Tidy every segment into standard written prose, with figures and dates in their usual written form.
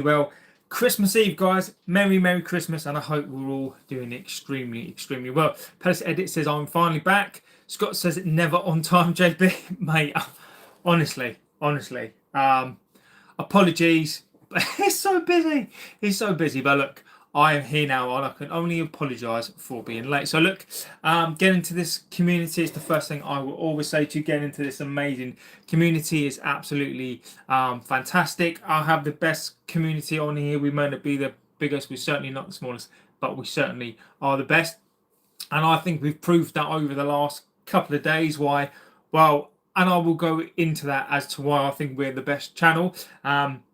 well. Christmas Eve, guys. Merry Christmas, and I hope we're all doing extremely well. Palace Edit says, I'm finally back. Scott says, never on time, JB. Mate, honestly. Apologies. It's so busy. But look, I am here now, and I can only apologise for being late. So look, get into this community. It's the first thing I will always say to you. Get into this amazing community. Is absolutely fantastic. I have the best community on here. We may not be the biggest. We're certainly not the smallest, but we certainly are the best. And I think we've proved that over the last couple of days. Why? Well, and I will go into that as to why I think we're the best channel,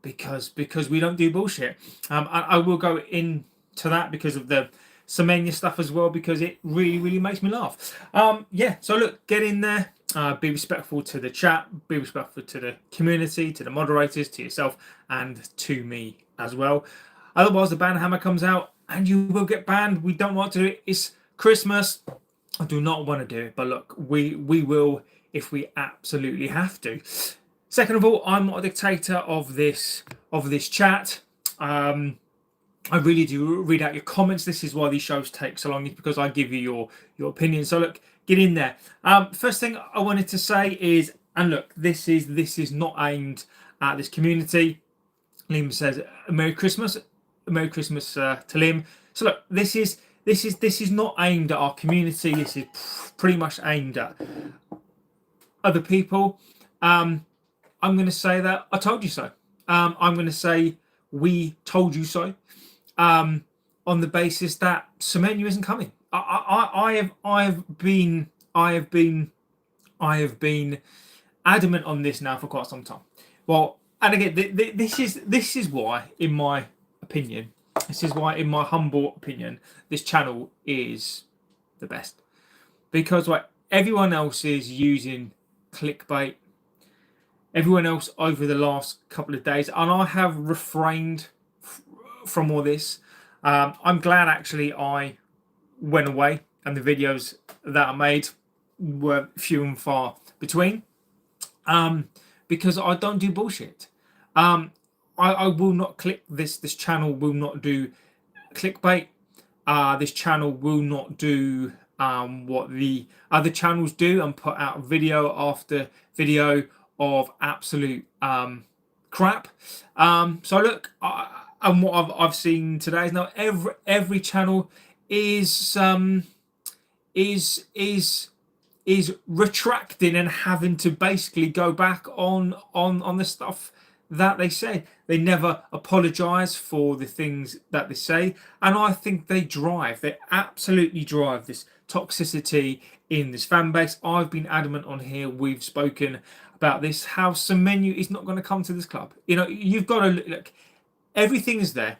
because we don't do bullshit. I will go into that because of the Semenyo stuff as well, because it really makes me laugh. Yeah, so look, get in there, be respectful to the chat, be respectful to the community, to the moderators, to yourself, and to me as well. Otherwise, the ban hammer comes out and you will get banned. We don't want to do it. It's Christmas. I do not want to do it, but look, we will if we absolutely have to. Second of all, I'm not a dictator of this chat. I really do read out your comments. This is why these shows take so long, is because I give you your opinion. So look, get in there. First thing I wanted to say is, and look, this is not aimed at this community. Liam says, Merry Christmas to Liam. So look, this is not aimed at our community. This is pretty much aimed at other people. I'm going to say that I told you so. I'm going to say we told you so. On the basis that Semenyo isn't coming. I have been adamant on this now for quite some time. Well, and again, this is why, in my opinion, in my humble opinion, this channel is the best, because everyone else is using clickbait. Everyone else over the last couple of days, and I have refrained from all this. I'm glad actually I went away, and the videos that I made were few and far between, because I don't do bullshit. I will not click this. This channel will not do clickbait. This channel will not do what the other channels do and put out video after video of absolute crap. So look, and what I've seen today is now every channel is retracting and having to basically go back on the stuff that they say. They never apologize for the things that they say, and I think they absolutely drive this toxicity in this fan base. I've been adamant on here, we've spoken about this, how Semenyo is not going to come to this club. You know, you've got to look, everything is there,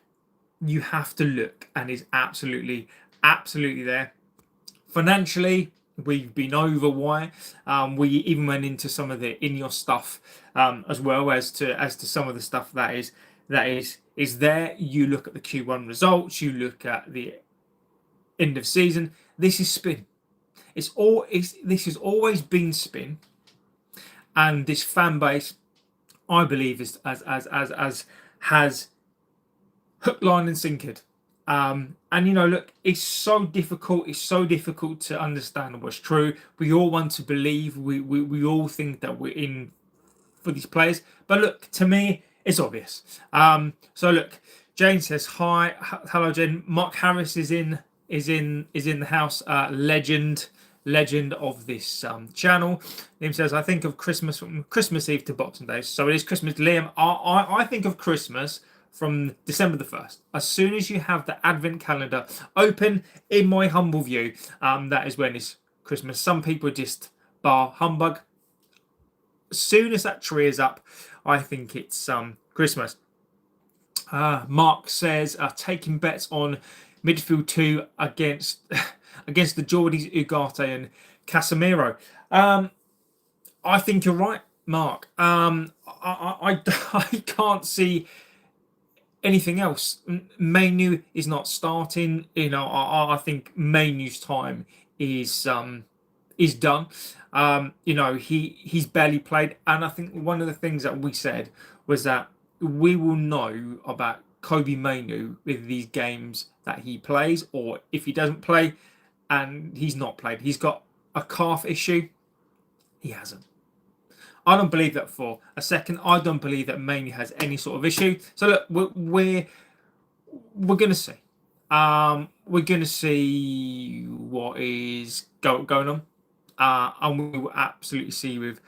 you have to look, and is absolutely there. Financially, we've been over why. We even went into some of the Ineos stuff, as well as to some of the stuff that is there. You look at the Q1 results, you look at the end of season. This is spin. This has always been spin, and this fan base, I believe, is has hook, line, and sinkered. And you know, look, it's so difficult to understand what's true. We all want to believe, we all think that we're in for these players, but look, to me it's obvious. So look, Jane says hi. Hello Jane. Mark Harris is in the house. Legend of this channel. Liam says, I think of Christmas from Christmas Eve to Boxing Day. So it is Christmas. Liam, I think of Christmas from December the 1st. As soon as you have the advent calendar open, in my humble view, that is when it's Christmas. Some people just bar humbug. As soon as that tree is up, I think it's Christmas. Mark says, taking bets on midfield 2 against the Geordies, Ugarte and Casemiro. I think you're right, Mark. I can't see anything else. Menu is not starting. You know, I think Menu's time is done. You know, he's barely played, and I think one of the things that we said was that we will know about Kobe Mainu with these games that he plays, or if he doesn't play, and he's not played. He's got a calf issue. He hasn't. I don't believe that for a second. I don't believe that Mainu has any sort of issue. So look, we're going to see. We're going to see what is going on. And we will absolutely see with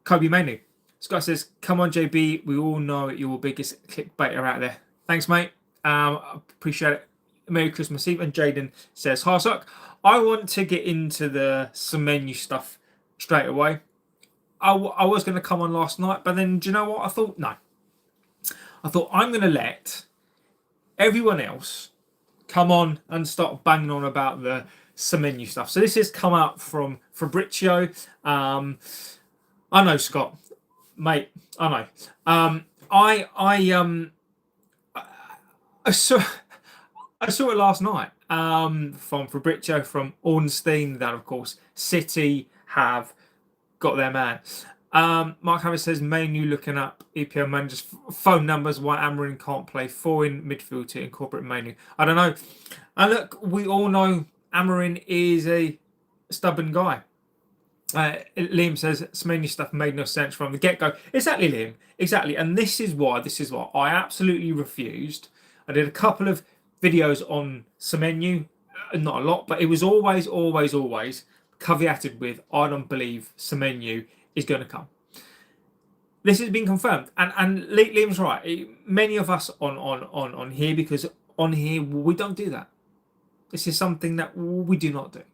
Kobe Mainu. Scott says, come on, JB. We all know you're biggest clickbaiter out there. Thanks, mate. Appreciate it. Merry Christmas Eve. And Jaden says, hi, Sock. I want to get into the Semenyo stuff straight away. I was going to come on last night, but then do you know what? I thought, no. I thought I'm going to let everyone else come on and start banging on about the Semenyo stuff. So this has come out from Fabrizio. I know, Scott, mate. I know. I saw it last night. From Fabrizio, from Ornstein, that of course City have got their man. Mark Harris says, Mainu looking up EPL managers' phone numbers, why Amorim can't play 4 in midfield to incorporate Mainu. I don't know. And look, we all know Amorim is a stubborn guy. Liam says, Semenyo stuff made no sense from the get-go. Exactly, Liam. Exactly. And this is why I absolutely refused. I did a couple of videos on Semenyo, not a lot, but it was always caveated with, I don't believe Semenyo is going to come. This has been confirmed, and Liam's right. Many of us on here, because on here we don't do that. This is something that we do not do.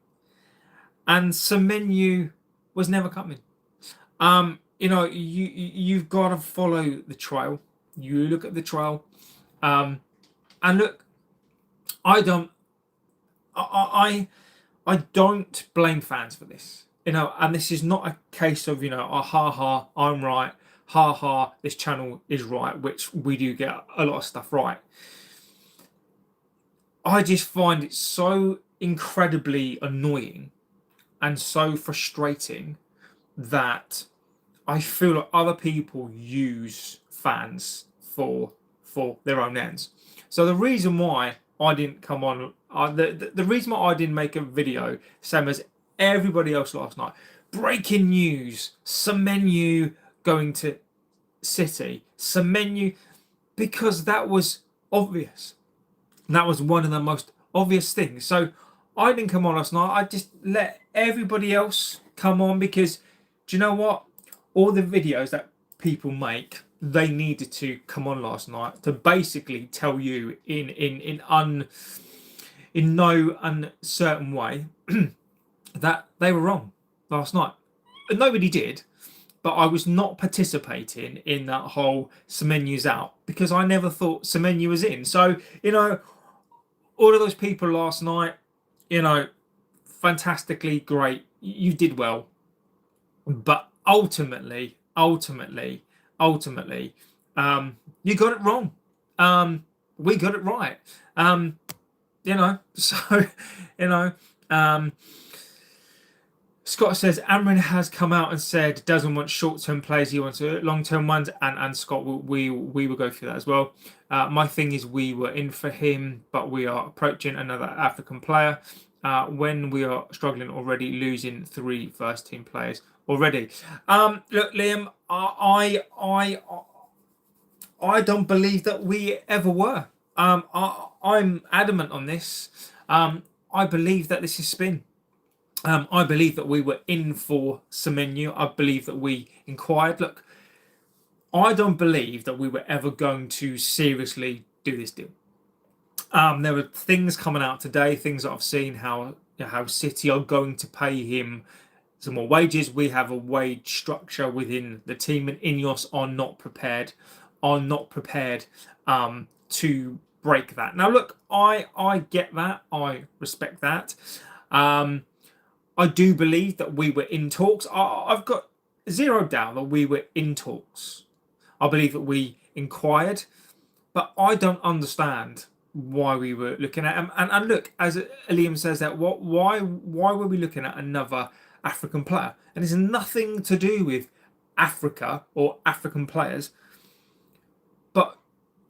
And Semenyo was never coming. You've got to follow the trail. You look at the trail, and look, I don't blame fans for this, and this is not a case of, ha, I'm right, ha, this channel is right, which we do get a lot of stuff right. I just find it so incredibly annoying and so frustrating that I feel like other people use fans for their own ends. So the reason why I didn't come on, the reason why I didn't make a video, same as everybody else last night, breaking news, Semenyo going to City, Semenyo, because that was obvious. That was one of the most obvious things. So I didn't come on last night. I just let everybody else come on, because do you know what? All the videos that people make, they needed to come on last night to basically tell you in no uncertain way that they were wrong last night. Nobody did, but I was not participating in that whole Semenyo's out, because I never thought Semenyo was in. So, all of those people last night, fantastically great. You did well. But ultimately, you got it wrong. We got it right. Scott says, Amorim has come out and said doesn't want short-term players, he wants long-term ones, and Scott, we will go through that as well. My thing is, we were in for him, but we are approaching another African player when we are struggling already, losing 3 first-team players already. Look, Liam, I don't believe that we ever were. I'm adamant on this. I believe that this is spin. I believe that we were in for Semenyo. I believe that we inquired. Look, I don't believe that we were ever going to seriously do this deal. There were things coming out today, things that I've seen, how City are going to pay him some more wages. We have a wage structure within the team, and Ineos are not prepared to break that. Now, look, I get that. I respect that. I do believe that we were in talks. I've got zero doubt that we were in talks. I believe that we inquired, but I don't understand why we were looking at him. And look, as Liam says, that why were we looking at another African player? And it's nothing to do with Africa or African players.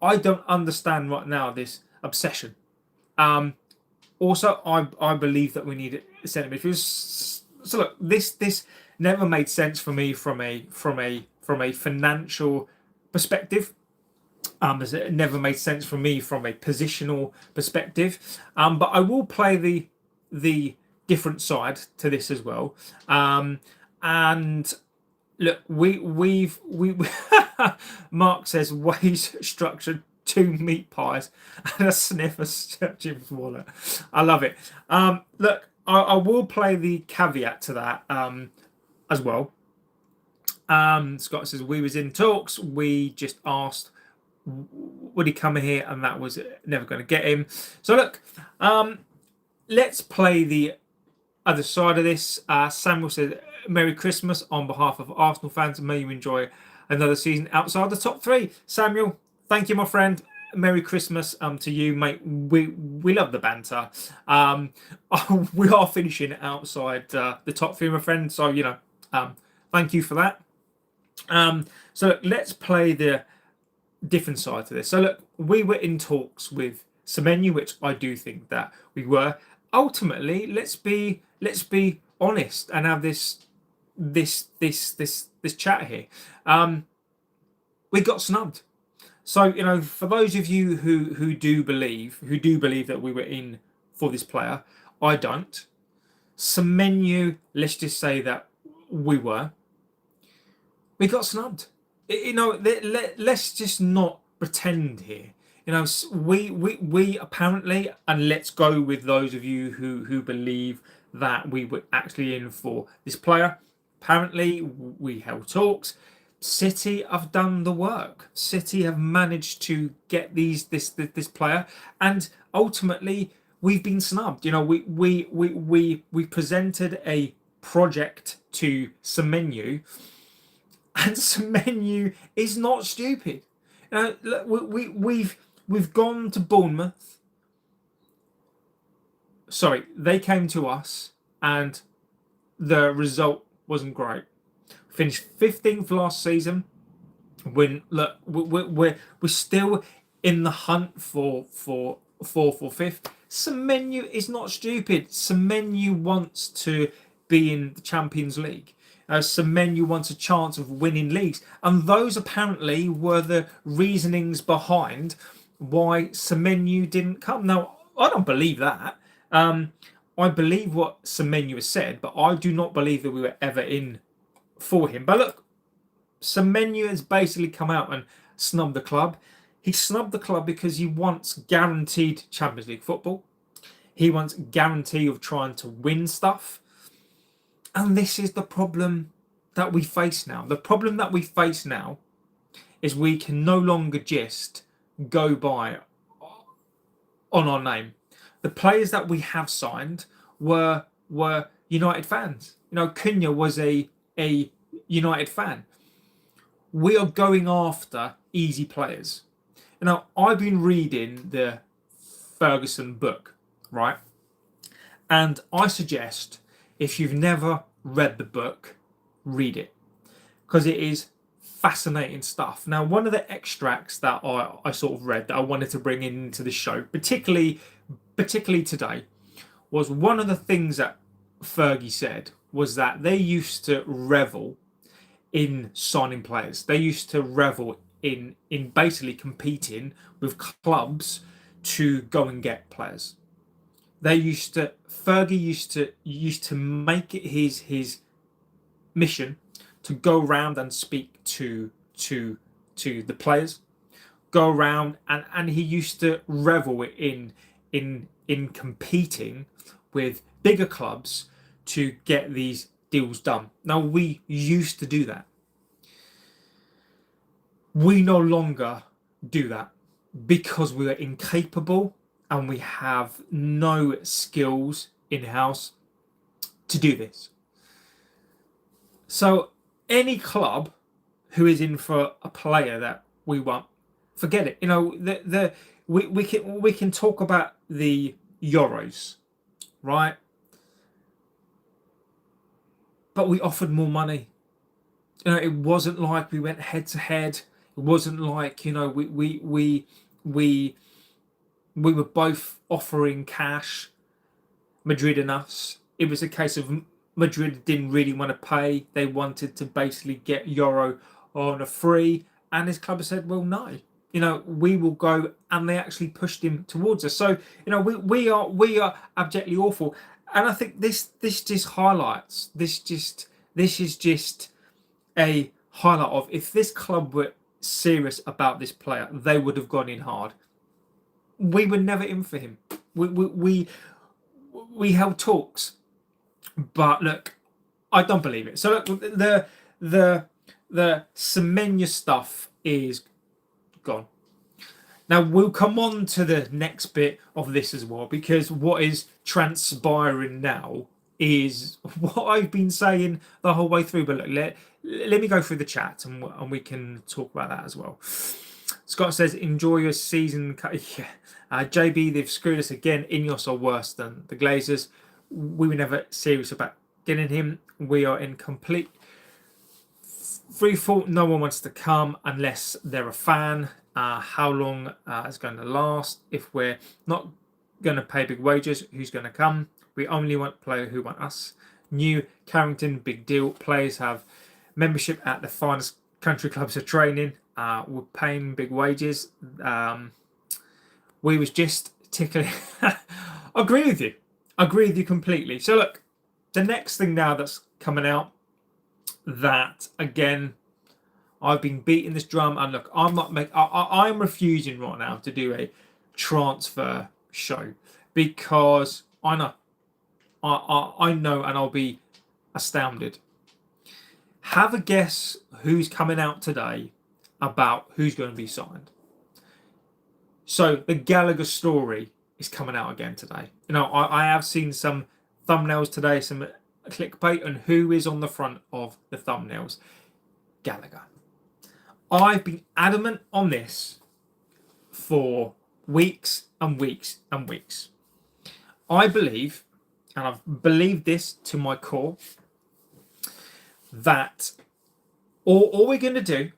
I don't understand right now this obsession. Also, I believe that we need a centre midfield. So look, this never made sense for me from a financial perspective. It never made sense for me from a positional perspective. But I will play the different side to this as well. And look, we Mark says wage structured 2 meat pies and a sniff of Jim's wallet. I love it. Look, I will play the caveat to that as well. Scott says we was in talks. We just asked would he come here, and that was never going to get him. So look, let's play the other side of this. Samuel said, Merry Christmas on behalf of Arsenal fans. May you enjoy another season outside the top 3. Samuel, thank you, my friend. Merry Christmas to you, mate. We love the banter. We are finishing outside the top 3, my friend. So, thank you for that. So look, let's play the different side to this. So look, we were in talks with Semenyo, which I do think that we were. Ultimately, let's be honest and have this chat here. We got snubbed. So for those of you who do believe that we were in for this player, I don't. Semenyo, let's just say that we were. We got snubbed. Let's just not pretend here. We apparently, and let's go with those of you who believe that we were actually in for this player. Apparently, we held talks. City have done the work. City have managed to get this player, and ultimately we've been snubbed. We presented a project to Semenyo, and Semenyo is not stupid. We've gone to Bournemouth. Sorry, they came to us, and the result wasn't great. Finished 15th last season. When look, we're still in the hunt for 4th or 5th. Semenyo is not stupid. Semenyo wants to be in the Champions League. Semenyo wants a chance of winning leagues, and those apparently were the reasonings behind why Semenyo didn't come. Now, I don't believe that. I believe what Semenyo has said, but I do not believe that we were ever in for him. But look, Semenyo has basically come out and snubbed the club. He snubbed the club because he wants guaranteed Champions League football. He wants guarantee of trying to win stuff. And this is the problem that we face now. The problem that we face now is we can no longer just go by on our name. The players that we have signed were United fans. Cunha was a United fan. We are going after easy players. Now, I've been reading the Ferguson book, right? And I suggest if you've never read the book, read it, because it is fascinating stuff. Now, one of the extracts that I sort of read that I wanted to bring into the show, particularly today, was one of the things that Fergie said was that they used to revel in signing players. They used to revel in basically competing with clubs to go and get players. Fergie used to make it his mission to go around and speak to the players, go around and he used to revel in competing with bigger clubs to get these deals done. Now, we used to do that. We no longer do that because we are incapable and we have no skills in-house to do this. So any club who is in for a player that we want, forget it. We can talk about the Euros, right? But we offered more money. It wasn't like we went head to head. It wasn't like, we were both offering cash, Madrid and us. It was a case of Madrid didn't really want to pay. They wanted to basically get Euro on a free, and his club said, "Well, no, we will go," and they actually pushed him towards us. So, we are abjectly awful, and I think this just highlights this is just a highlight of, if this club were serious about this player, they would have gone in hard. We were never in for him. We held talks, but look, I don't believe it. So look, the Semenyo stuff is gone. Now we'll come on to the next bit of this as well, because what is transpiring now is what I've been saying the whole way through. But look, let me go through the chat, and we can talk about that as well. Scott says, enjoy your season. Yeah. JB, they've screwed us again. Ineos are worse than the Glazers. We were never serious about getting him. We are in complete free fall. No one wants to come unless they're a fan. How long is going to last? If we're not going to pay big wages, who's going to come? We only want players who want us. New Carrington, big deal. Players have membership at the finest country clubs of training. We're paying big wages. We was just tickling. I agree with you completely. So look, the next thing now that's coming out, that again, I've been beating this drum, and look, I'm refusing right now to do a transfer show, because I know, and I'll be astounded. Have a guess who's coming out today about who's going to be signed. So the Gallagher story is coming out again today. I have seen some thumbnails today, some clickbait, and who is on the front of the thumbnails? Gallagher. I've been adamant on this for weeks and weeks and weeks. I believe, and I've believed this to my core, that all we're going to do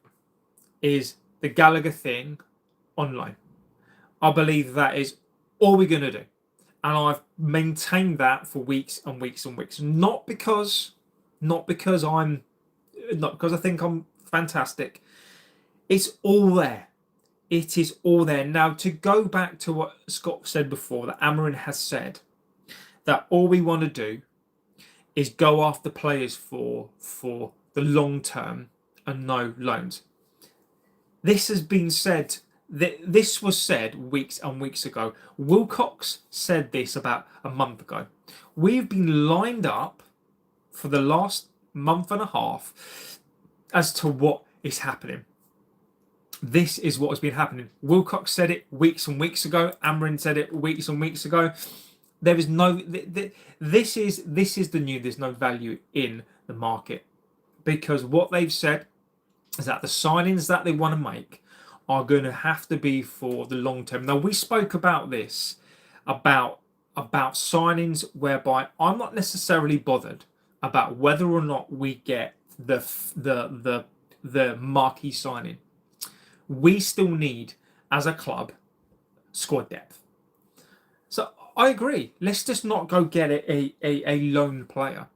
is the Gallagher thing online. I believe that is all we're going to do. And I've maintained that for weeks and weeks and weeks. Not because I think I'm fantastic. It's all there. It is all there. Now, to go back to what Scott said before, that Amorim has said, that all we want to do is go after players for the long term and no loans. This has been said. This was said weeks and weeks ago. Wilcox said this about a month ago. We've been lined up for the last month and a half as to what is happening. This is what has been happening. Wilcox said it weeks and weeks ago. Amorim said it weeks and weeks ago. There is no. This is the new. There's no value in the market, because what they've said is that the signings that they want to make are going to have to be for the long term. Now, we spoke about this, about signings whereby I'm not necessarily bothered about whether or not we get the marquee signing. We still need, as a club, squad depth. So I agree. Let's just not go get a lone player.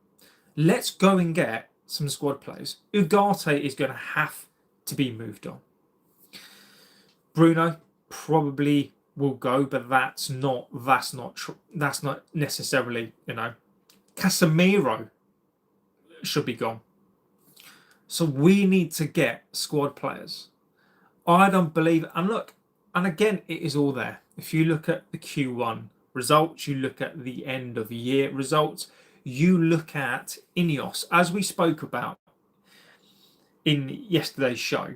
Let's go and get some squad players. Ugarte is going to have to be moved on. Bruno probably will go, but that's not necessarily, Casemiro should be gone. So we need to get squad players. I don't believe it. And look, and again, it is all there. If you look at the Q1 results, you look at the end of the year results, you look at Ineos, as we spoke about in yesterday's show.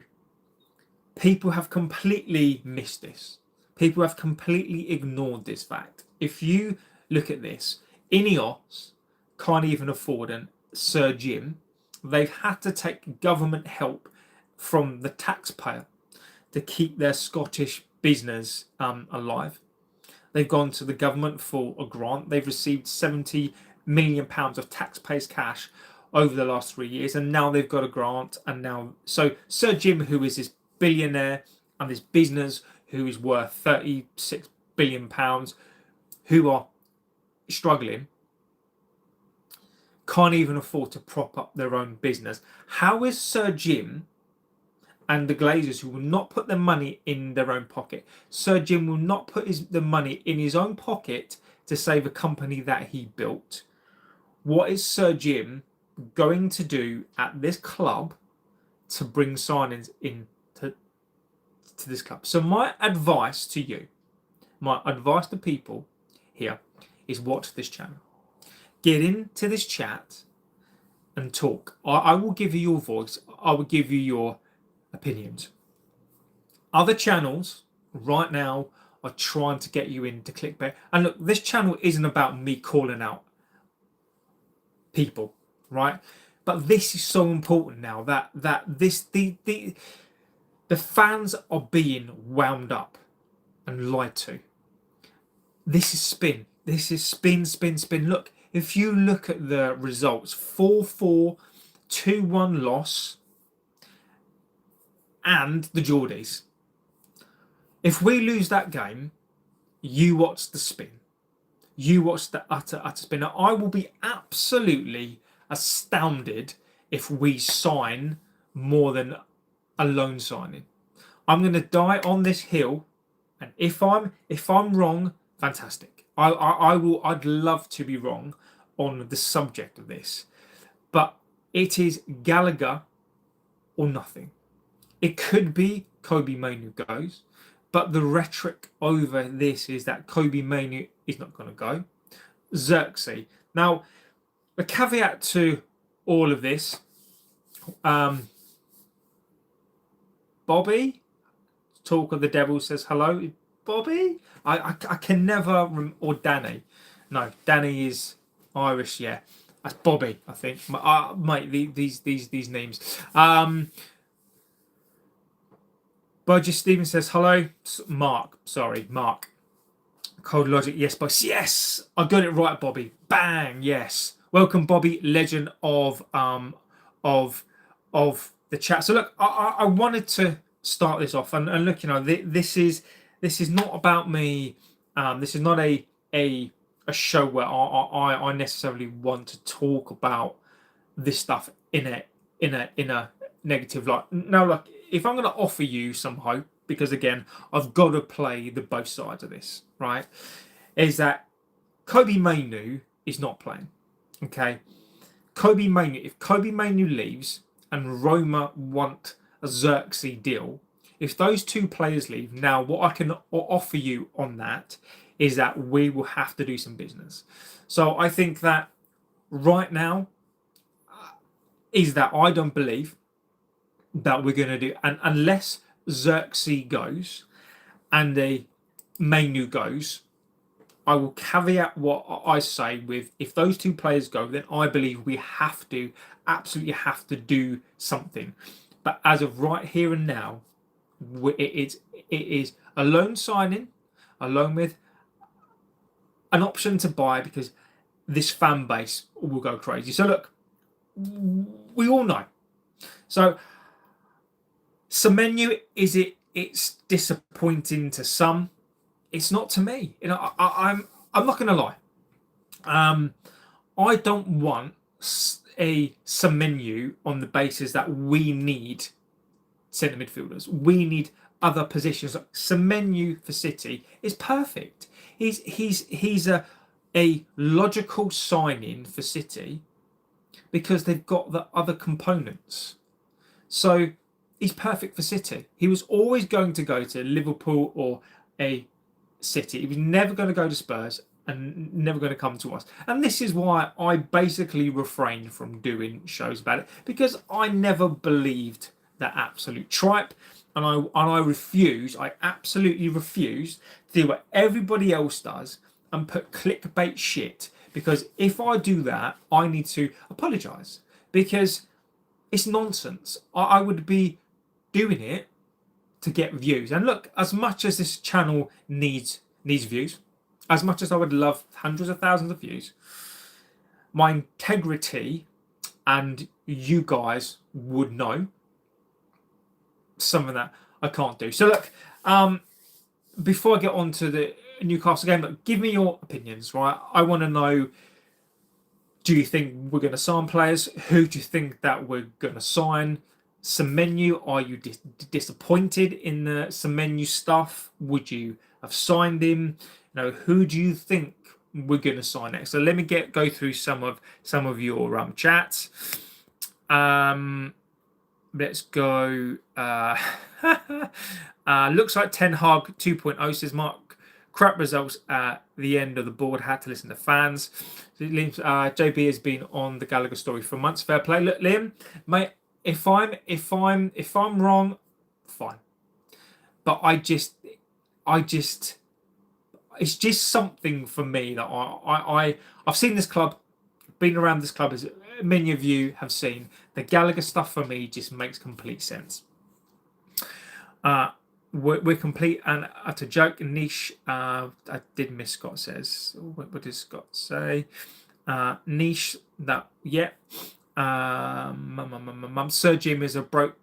People have completely missed this. People have completely ignored this fact. If you look at this, Ineos can't even afford an Sir Jim. They've had to take government help from the taxpayer to keep their Scottish business alive. They've gone to the government for a grant. They've received £70 million of taxpayers' cash over the last 3 years, and now they've got a grant. And now, so Sir Jim, who is this billionaire and this business who is worth £36 billion, who are struggling, can't even afford to prop up their own business. How is Sir Jim and the Glazers, who will not put their money in their own pocket, Sir Jim will not put the money in his own pocket to save a company that he built? What is Sir Jim going to do at this club to bring signings in to this club? So my advice to you, my advice to people here is watch this channel. Get into this chat and talk. I will give you your voice. I will give you your opinions. Other channels right now are trying to get you into clickbait. And look, this channel isn't about me calling out people, right? But this is so important now that the fans are being wound up and lied to. This is spin. This is spin. Look, if you look at the results, 4-4, 2-1 loss, and the Geordies. If we lose that game, you watch the spin. You watch the utter spin. Now, I will be absolutely astounded if we sign more than a loan signing. I'm going to die on this hill, and if I'm wrong, fantastic. I'd love to be wrong on the subject of this, but it is Gallagher or nothing. It could be Kobbie Mainoo goes, but the rhetoric over this is that Kobbie Mainoo is not going to go. Xerxes. Now, the caveat to all of this, Bobby, Talk of the Devil says hello. Bobby? I can never or Danny. No, Danny is Irish, yeah. That's Bobby, I think. Mate, these names. Burgess Stephen says hello. Mark. Cold Logic, yes, boss. Yes, I got it right, Bobby. Bang, yes. Welcome, Bobby, legend of the chat. So look, I wanted to start this off, and look, you know, this is not about me. This is not a show where I necessarily want to talk about this stuff in a negative light. No, look, if I'm going to offer you some hope, because again, I've got to play the both sides of this, right? Is that Kobbie Mainoo is not playing. Okay, Kobbie Mainoo. If Kobbie Mainoo leaves and Roma want a Xerxes deal, if those two players leave, now what I can offer you on that is that we will have to do some business. So I think that right now is that I don't believe that we're going to do, and unless Xerxes goes and the Mainoo goes, I will caveat what I say with, if those two players go, then I believe we absolutely have to do something. But as of right here and now, it is a loan signing, along with an option to buy, because this fan base will go crazy. So look, we all know. So Semenyo, it's disappointing to some. It's not to me. You know, I'm not going to lie. I don't want a Semenyo on the basis that we need centre midfielders. We need other positions. Like Semenyo for City is perfect. He's a logical sign-in for City because they've got the other components. So he's perfect for City. He was always going to go to Liverpool or a City. He was never going to go to Spurs and never going to come to us. And this is why I basically refrained from doing shows about it, because I never believed that absolute tripe, and I absolutely refused to do what everybody else does and put clickbait shit, because if I do that, I need to apologise, because it's nonsense. I would be doing it to get views. And look, as much as this channel needs views, as much as I would love hundreds of thousands of views, my integrity, and you guys would know some of that, I can't do. So look, before I get on to the Newcastle game, look, give me your opinions, right? I want to know, do you think we're going to sign players? Who do you think that we're going to sign? Semenyo, are you disappointed in the Semenyo stuff? Would you have signed him? Who do you think we're going to sign next? So let me go through some of your chats. Let's go. Looks like Ten Hag 2.0, says Mark. Crap results at the end of the board. Had to listen to fans. JB has been on the Gallagher story for months. Fair play. Look, Liam, mate. If I'm wrong, fine. But it's just something for me that I've seen this club, been around this club, as many of you have seen. The Gallagher stuff for me just makes complete sense. We're complete and utter joke. Niche, I did miss Scott says. What did Scott say? Niche, that, yeah. Sir Jim is a broke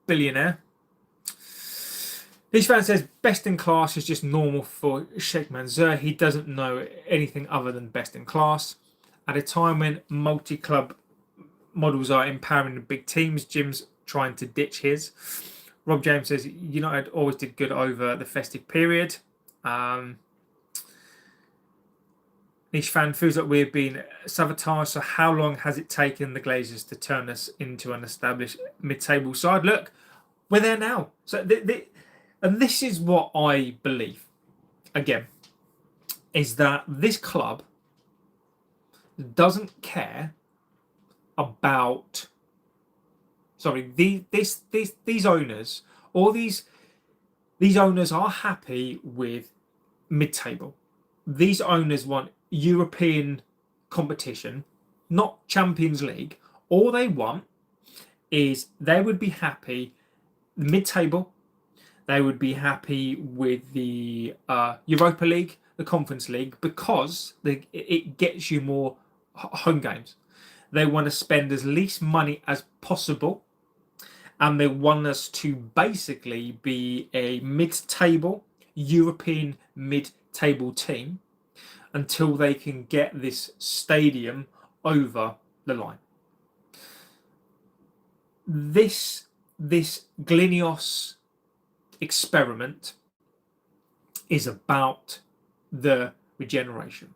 billionaire. Niche fan says best in class is just normal for Sheikh Mansour. He doesn't know anything other than best in class. At a time when multi-club models are empowering the big teams, Jim's trying to ditch his. Rob James says United always did good over the festive period. Niche fan feels like we've been sabotaged. So how long has it taken the Glazers to turn us into an established mid-table side? Look, we're there now. So and this is what I believe. Again, is that this club doesn't care about. Sorry, these owners, all these owners are happy with mid-table. These owners want European competition, not Champions League. All they want is they would be happy mid-table. They would be happy with the Europa League, the Conference League, because it gets you more home games. They want to spend as least money as possible. And they want us to basically be a mid-table, European mid-table team until they can get this stadium over the line. This Glinios experiment is about the regeneration.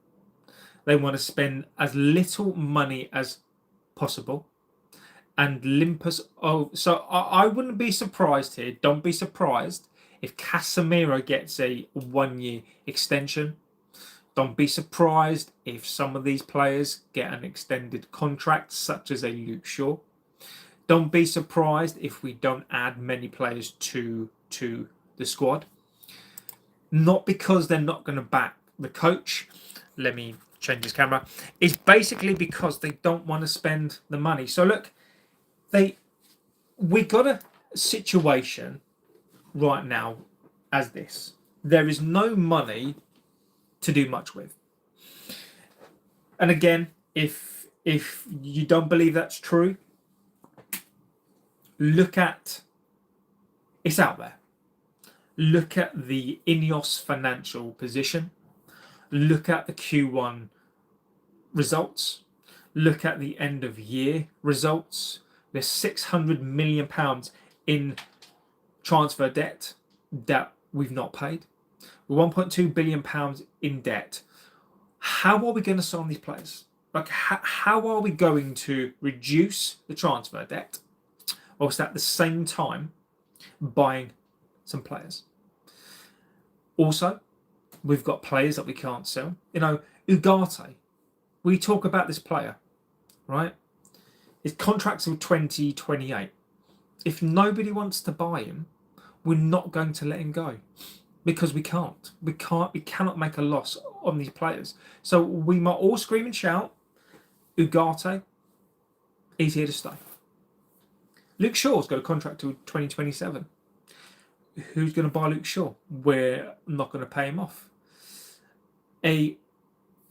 They want to spend as little money as possible and limp us over. So I wouldn't be surprised here. Don't be surprised if Casemiro gets a 1-year extension. Don't be surprised if some of these players get an extended contract, such as a Luke Shaw. Don't be surprised if we don't add many players to the squad. Not because they're not going to back the coach. Let me change this camera. It's basically because they don't want to spend the money. So look, we got a situation right now as this. There is no money to do much with. And again, if you don't believe that's true, look at, it's out there. Look at the Ineos financial position. Look at the Q1 results. Look at the end of year results. There's £600 million in transfer debt that we've not paid. We're £1.2 billion in debt. How are we going to sign these players? Like, how are we going to reduce the transfer debt whilst at the same time buying some players? Also, we've got players that we can't sell. Ugarte. We talk about this player, right? His contract's until 2028. If nobody wants to buy him, we're not going to let him go because we can't. We cannot make a loss on these players. So we might all scream and shout, Ugarte, he's here to stay. Luke Shaw's got a contract till 2027. Who's going to buy Luke Shaw? We're not going to pay him off. A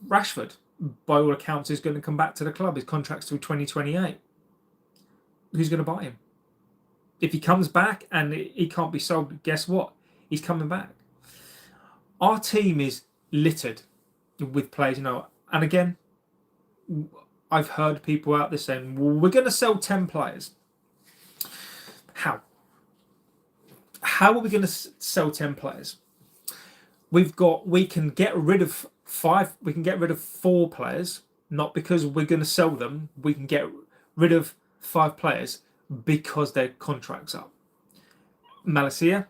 Rashford, by all accounts, is going to come back to the club. His contract's till 2028. Who's going to buy him? If he comes back and he can't be sold, guess what? He's coming back. Our team is littered with players, and again, I've heard people out there saying, well, we're going to sell 10 players. How? How are we going to sell 10 players? We can get rid of 5, we can get rid of 4 players, not because we're going to sell them. We can get rid of 5 players because their contract's up. Malacia,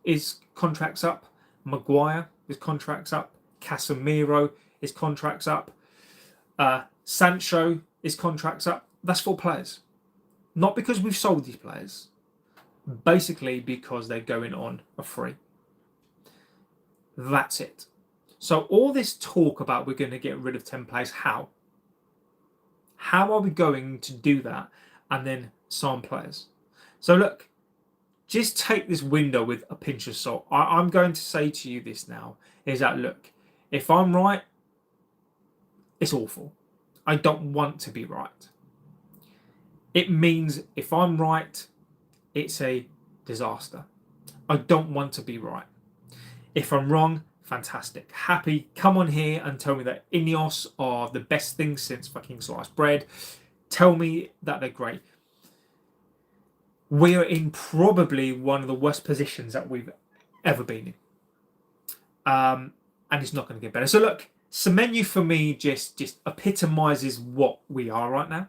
his contract's up. Maguire, his contract's up. Casemiro, his contract's up. Sancho, his contract's up. That's 4 players. Not because we've sold these players, basically because they're going on a free. That's it. So all this talk about we're going to get rid of 10 players, how? How are we going to do that and then sign players? So look, just take this window with a pinch of salt. I'm going to say to you this now, is that look, if I'm right, it's awful. I don't want to be right. It means if I'm right, it's a disaster. I don't want to be right. If I'm wrong, fantastic. Happy, come on here and tell me that Ineos are the best thing since fucking sliced bread. Tell me that they're great. We are in probably one of the worst positions that we've ever been in. And it's not going to get better. So look, Semenyo for me just epitomises what we are right now.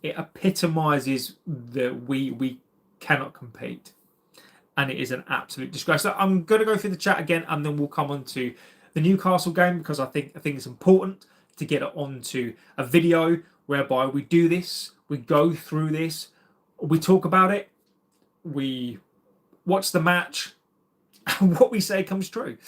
It epitomises that we cannot compete. And it is an absolute disgrace. So I'm going to go through the chat again, and then we'll come on to the Newcastle game, because I think it's important to get it onto a video whereby we do this, we go through this, we talk about it, we watch the match, and what we say comes true.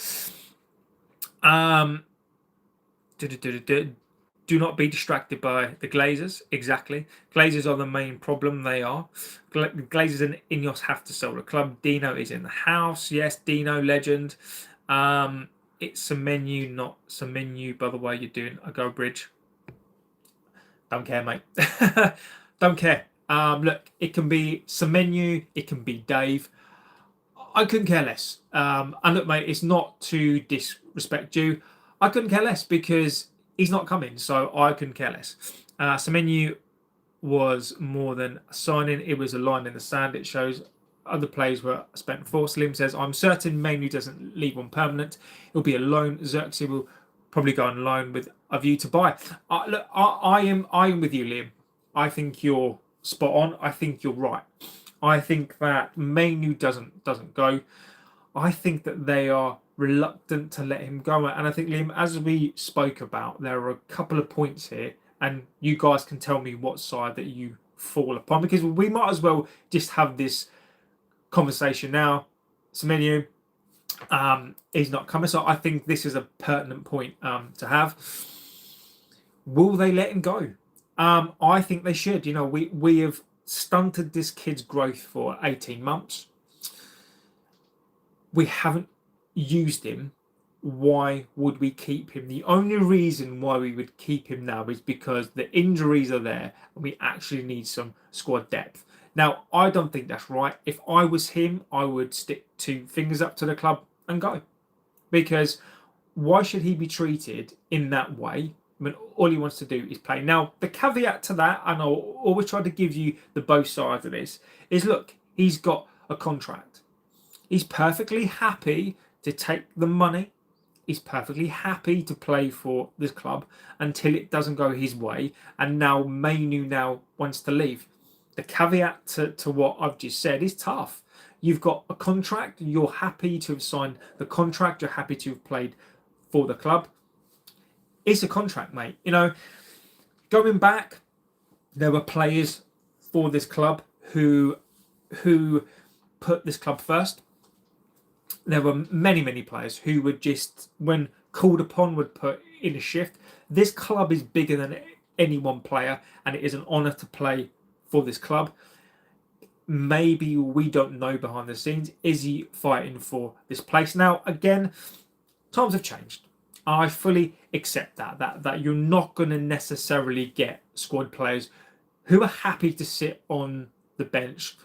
Do not be distracted by the Glazers. Exactly. Glazers are the main problem. They are. Glazers and Ineos have to sell the club. Dino is in the house. Yes, Dino, legend. It's Semenyo, not Semenyo. By the way, you're doing a go bridge. Don't care, mate. Don't care. Look, it can be Semenyo. It can be Dave. I couldn't care less. And look, mate, it's not to disrespect you. I couldn't care less because he's not coming, so I couldn't care less. Semenyo was more than a signing. It was a line in the sand. It shows other players were spent for. Slim says, I'm certain Mainoo doesn't leave on permanent. It'll be a loan. Xerxes will probably go on loan with a view to buy. Look, I am with you, Liam. I think you're spot on. I think you're right. I think that Mainoo doesn't go. I think that they are reluctant to let him go. And I think, Liam, as we spoke about, there are a couple of points here, and you guys can tell me what side that you fall upon, because we might as well just have this conversation now. Semenyo is not coming, so I think this is a pertinent point to have. Will they let him go? I think they should. We have stunted this kid's growth for 18 months. We haven't used him. Why would we keep him? The only reason why we would keep him now is because the injuries are there and we actually need some squad depth. Now, I don't think that's right. If I was him, I would stick 2 fingers up to the club and go. Because why should he be treated in that way when all he wants to do is play? Now, the caveat to that, and I'll always try to give you the both sides of this, is look, he's got a contract. He's perfectly happy to take the money. He's perfectly happy to play for this club until it doesn't go his way. And now Mainoo now wants to leave. The caveat to what I've just said is tough. You've got a contract. You're happy to have signed the contract. You're happy to have played for the club. It's a contract, mate. Going back, there were players for this club who put this club first. There were many players who would just, when called upon, would put in a shift. This club is bigger than any one player, and it is an honour to play for this club. Maybe we don't know behind the scenes. Is he fighting for this place? Now, again, times have changed. I fully accept that you're not going to necessarily get squad players who are happy to sit on the bench,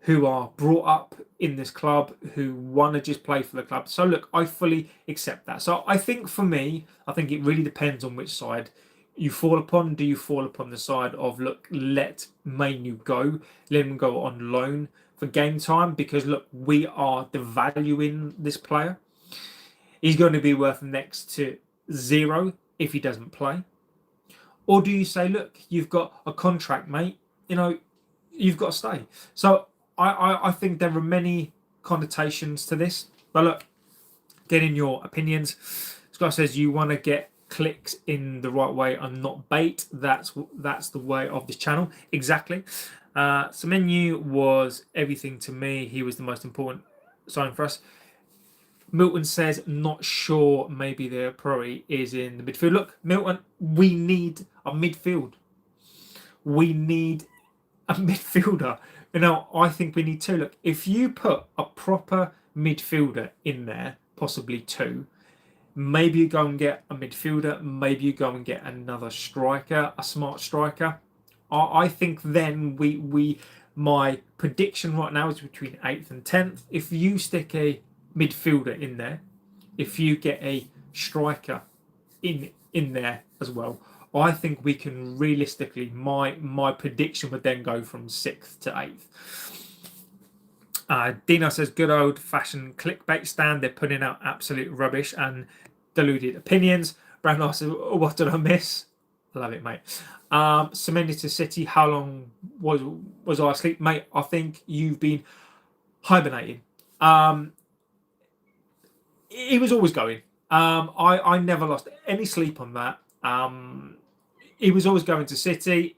who are brought up in this club, who want to just play for the club. So look, I fully accept that. So I think for me, I think it really depends on which side you fall upon. Do you fall upon the side of, look, let Semenyo go, let him go on loan for game time, because look, we are devaluing this player. He's going to be worth next to zero if he doesn't play. Or do you say, look, you've got a contract, mate, you've got to stay. So I think there are many connotations to this. But look, getting your opinions. This guy says you want to get clicks in the right way and not bait. That's the way of this channel. Exactly. Semenyo was everything to me. He was the most important signing for us. Milton says, not sure, maybe the priority is in the midfield. Look, Milton, we need a midfield. We need a midfielder. I think we need two. Look, if you put a proper midfielder in there, possibly two, maybe you go and get a midfielder, maybe you go and get another striker, a smart striker. I think then my prediction right now is between 8th and 10th. If you stick a midfielder in there, if you get a striker in there as well, I think we can realistically, my prediction would then go from 6th to 8th. Dino says, good old fashioned clickbait stand. They're putting out absolute rubbish and deluded opinions. Brandon says, what did I miss? I love it, mate. Semenyo to City, how long was I asleep? Mate, I think you've been hibernating. He was always going. I never lost any sleep on that. He was always going to City,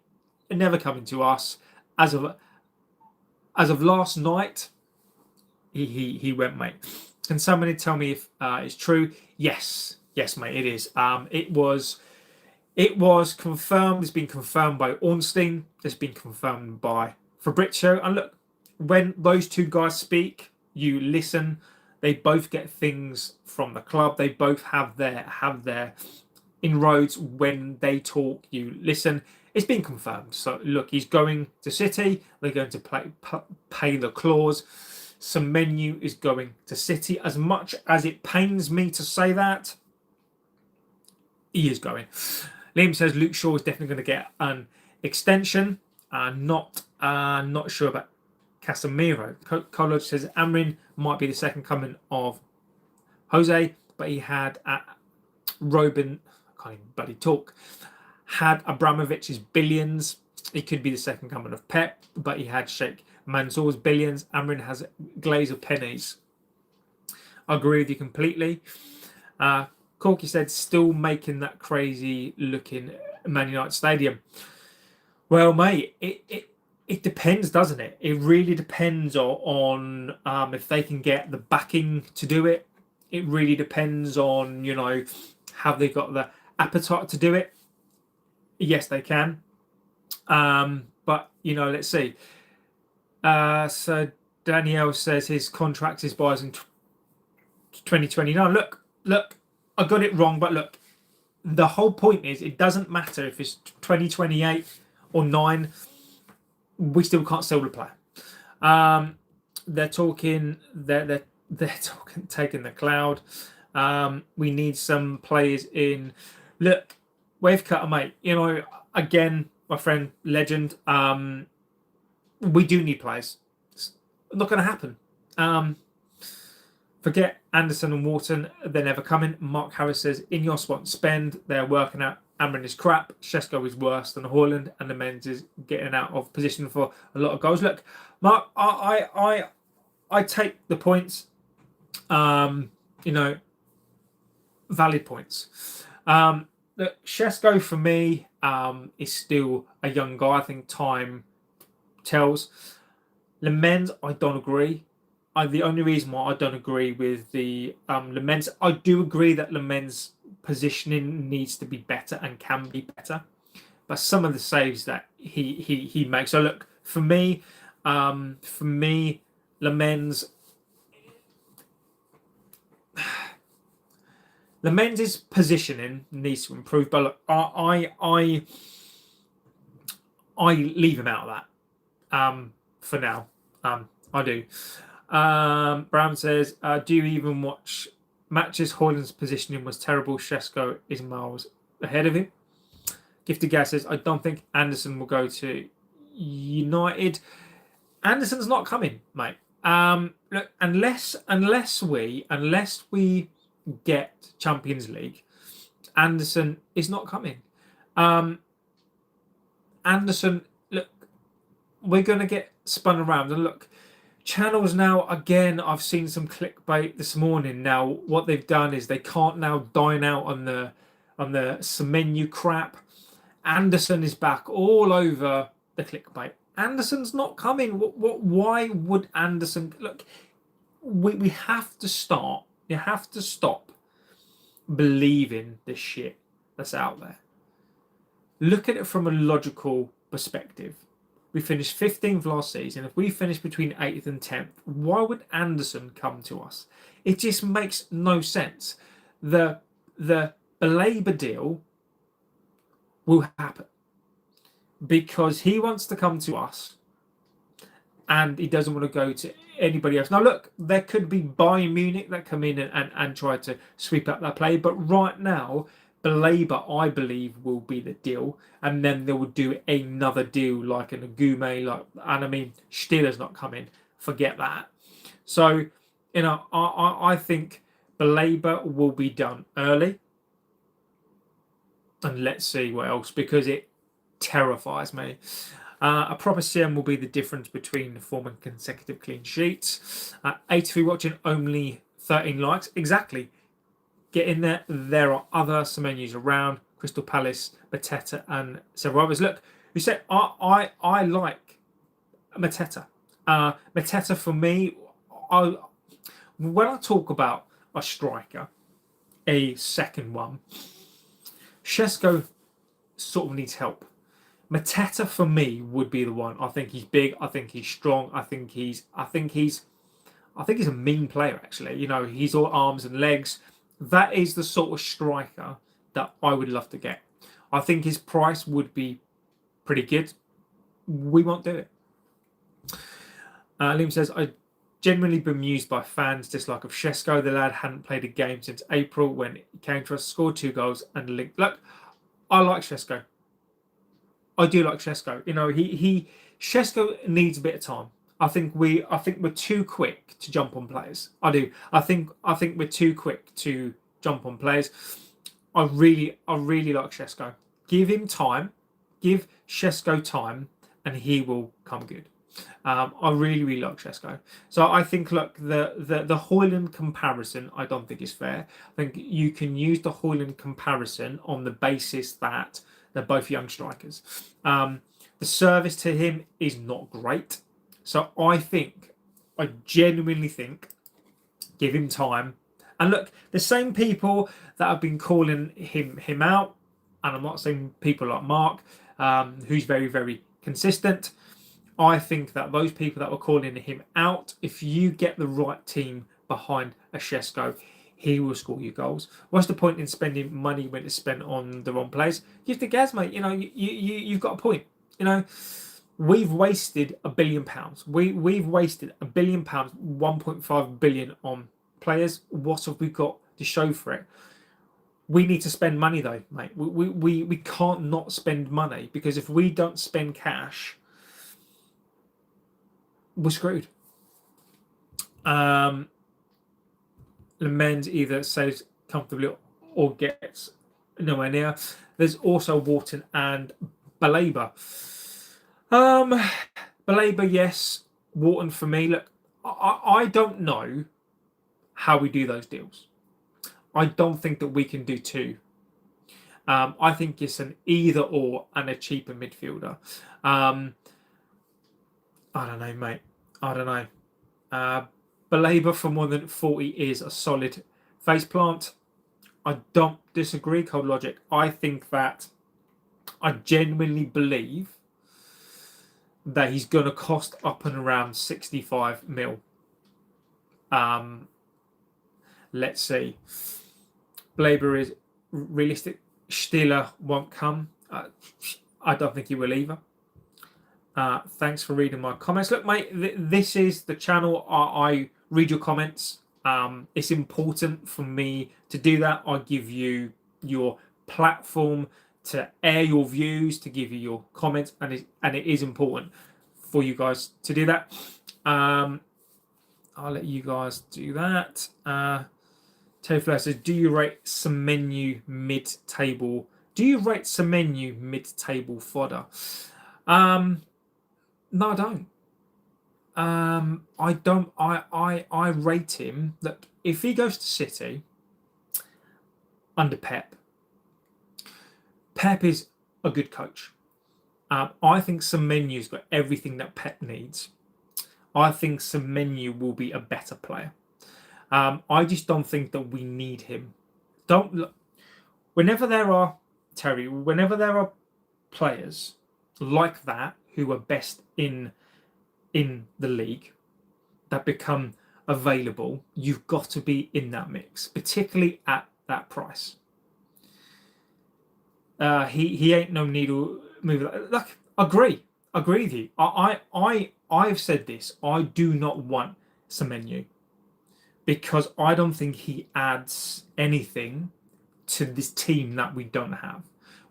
never coming to us. As of last night, he went, mate. Can somebody tell me if it's true? Yes, mate, it is. It was confirmed. It's been confirmed by Ornstein. It's been confirmed by Fabrizio. And look, when those two guys speak, you listen. They both get things from the club. They both have their inroads when they talk. You listen. It's been confirmed. So look, he's going to City. They're going to pay the clause. Semenyo is going to City. As much as it pains me to say that, he is going. Liam says Luke Shaw is definitely going to get an extension. Not sure about Casemiro. College says Amorim might be the second coming of Jose, but he had Ruben, I can't even bloody talk, had Abramovich's billions. He could be the second coming of Pep, but he had Sheikh Mansour's billions. Amorim has Glazer pennies. I agree with you completely. Corky said, still making that crazy looking Man United stadium. Well, mate, it depends, doesn't it? It really depends on if they can get the backing to do it. It really depends on, have they got the appetite to do it? Yes, they can. But, let's see. So Danielle says his contract expires in 2029. Look, I got it wrong, but look, the whole point is it doesn't matter if it's 2028 or 9. We still can't sell the player. They're talking taking the cloud. We need some players in. Look, wave cutter, mate. Again, my friend, legend. We do need players. It's not going to happen. Forget Anderson and Wharton. They're never coming. Mark Harris says, Ineos won't spend. They're working out. Amorim is crap. Shesko is worse than Haaland, and the men's is getting out of position for a lot of goals. Look, Mark, I take the points. Valid points. Look, Shesko for me is still a young guy. I think time tells. Lemens, I don't agree. The only reason why I don't agree with the Lemens, I do agree that Lemens' positioning needs to be better and can be better, but some of the saves that he makes. So look, for me, Lemens' positioning needs to improve. But look, I leave him out of that for now. I do. Brown says, do you even watch matches? Hoyland's positioning was terrible. Shesko is miles ahead of him. Gifted Gas says, I don't think Anderson will go to United. Anderson's not coming, mate. Look, unless we get Champions League, Anderson is not coming. Anderson, look, we're going to get spun around. And look, channels now, again, I've seen some clickbait this morning. Now, what they've done is they can't now dine out on the Semenyo crap. Anderson is back all over the clickbait. Anderson's not coming. Why would Anderson? Look, we have to start. You have to stop believing the shit that's out there. Look at it from a logical perspective. We finished 15th last season. If we finish between 8th and 10th, why would Anderson come to us? It just makes no sense. The Baleba deal will happen because he wants to come to us and he doesn't want to go to anybody else. Now, look, there could be Bayern Munich that come in and try to sweep up that play, but right now, Baleba, I believe, will be the deal, and then they will do another deal like an Agume, and I mean, Stiller's not coming. Forget that. So, I think Baleba will be done early, and let's see what else, because it terrifies me. A proper CM will be the difference between form and consecutive clean sheets. 83 watching, only 13 likes. Exactly. Get in there. There are other Semenyos around. Crystal Palace, Mateta, and several others. Look, you said I like Mateta. Mateta for me, when I talk about a striker, a second one, Shesko sort of needs help. Mateta for me would be the one. I think he's big. I think he's strong. I think he's a mean player. Actually, he's all arms and legs. That is the sort of striker that I would love to get. I think his price would be pretty good. We won't do it. Liam says, I genuinely bemused by fans' dislike of Shesko. The lad hadn't played a game since April when he came to us, scored 2 goals and linked. Look, I like Shesko. I do like Shesko. Shesko needs a bit of time. I think we're too quick to jump on players. I do. I think we're too quick to jump on players. I really like Shesko. Give him time. Give Shesko time, and he will come good. I really like Shesko. So I think, look, the Hoyland comparison, I don't think is fair. I think you can use the Hoyland comparison on the basis that they're both young strikers. The service to him is not great. So I genuinely think, give him time. And look, the same people that have been calling him out, and I'm not saying people like Mark, who's very, very consistent. I think that those people that were calling him out, if you get the right team behind a Shesko, he will score you goals. What's the point in spending money when it's spent on the wrong players? Give the gas, mate. You've got a point. We've wasted £1 billion. We've wasted £1 billion, 1.5 billion on players. What have we got to show for it? We need to spend money though, mate. We can't not spend money, because if we don't spend cash, we're screwed. Lemens either saves comfortably or gets nowhere near. There's also Wharton and Baleba. Baleba, yes. Wharton for me. Look, I don't know how we do those deals. I don't think that we can do two. I think it's an either or and a cheaper midfielder. I don't know, mate. I don't know. Baleba for more than 40 is a solid face plant. I don't disagree, cold logic. I think that I genuinely believe that he's going to cost up and around 65 mil. Let's see. Baleba is realistic. Stiller won't come. I don't think he will either. Thanks for reading my comments. Look, mate, this is the channel. I read your comments. It's important for me to do that. I give you your platform to air your views, to give you your comments, and it is important for you guys to do that. I'll let you guys do that. Terry Flair says, do you rate Semenyo mid-table? Do you rate Semenyo mid-table fodder? No, I don't. I don't. I rate him. Look, if he goes to City under Pep, Pep is a good coach. I think Semenyo's got everything that Pep needs. I think Semenyo will be a better player. I just don't think that we need him. Don't look. Whenever there are players like that who are best in the league that become available, you've got to be in that mix, particularly at that price. He ain't no needle mover. Look, agree with you. I've said this. I do not want Semenyo because I don't think he adds anything to this team that we don't have.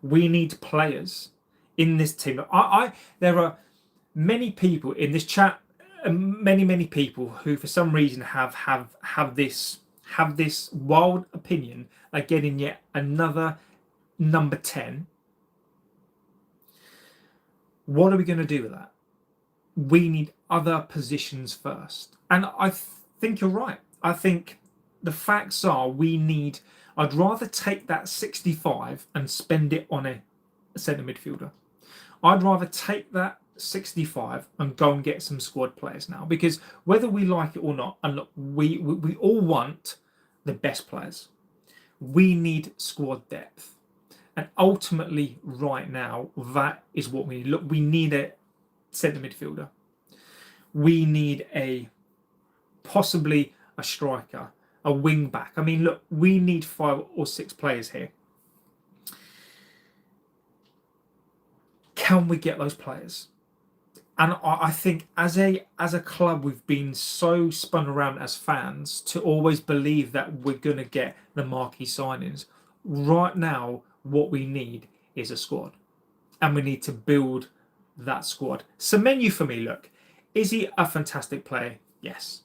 We need players in this team. There are many people in this chat, many people who, for some reason, have this wild opinion of getting yet another number 10. What are we going to do with that? We need other positions first, and I think you're right. I think the facts are I'd rather take that 65 and spend it on a centre midfielder. I'd rather take that 65 and go and get some squad players now, because whether we like it or not, and look, we all want the best players. We need squad depth, and ultimately, right now, that is what we need. Look, we need a centre midfielder. We need possibly a striker, a wing back. I mean, look, we need 5 or 6 players here. Can we get those players? And I think as a club, we've been so spun around as fans to always believe that we're going to get the marquee signings. Right now, what we need is a squad, and we need to build that squad. Semenyo, for me, look, is he a fantastic player? Yes.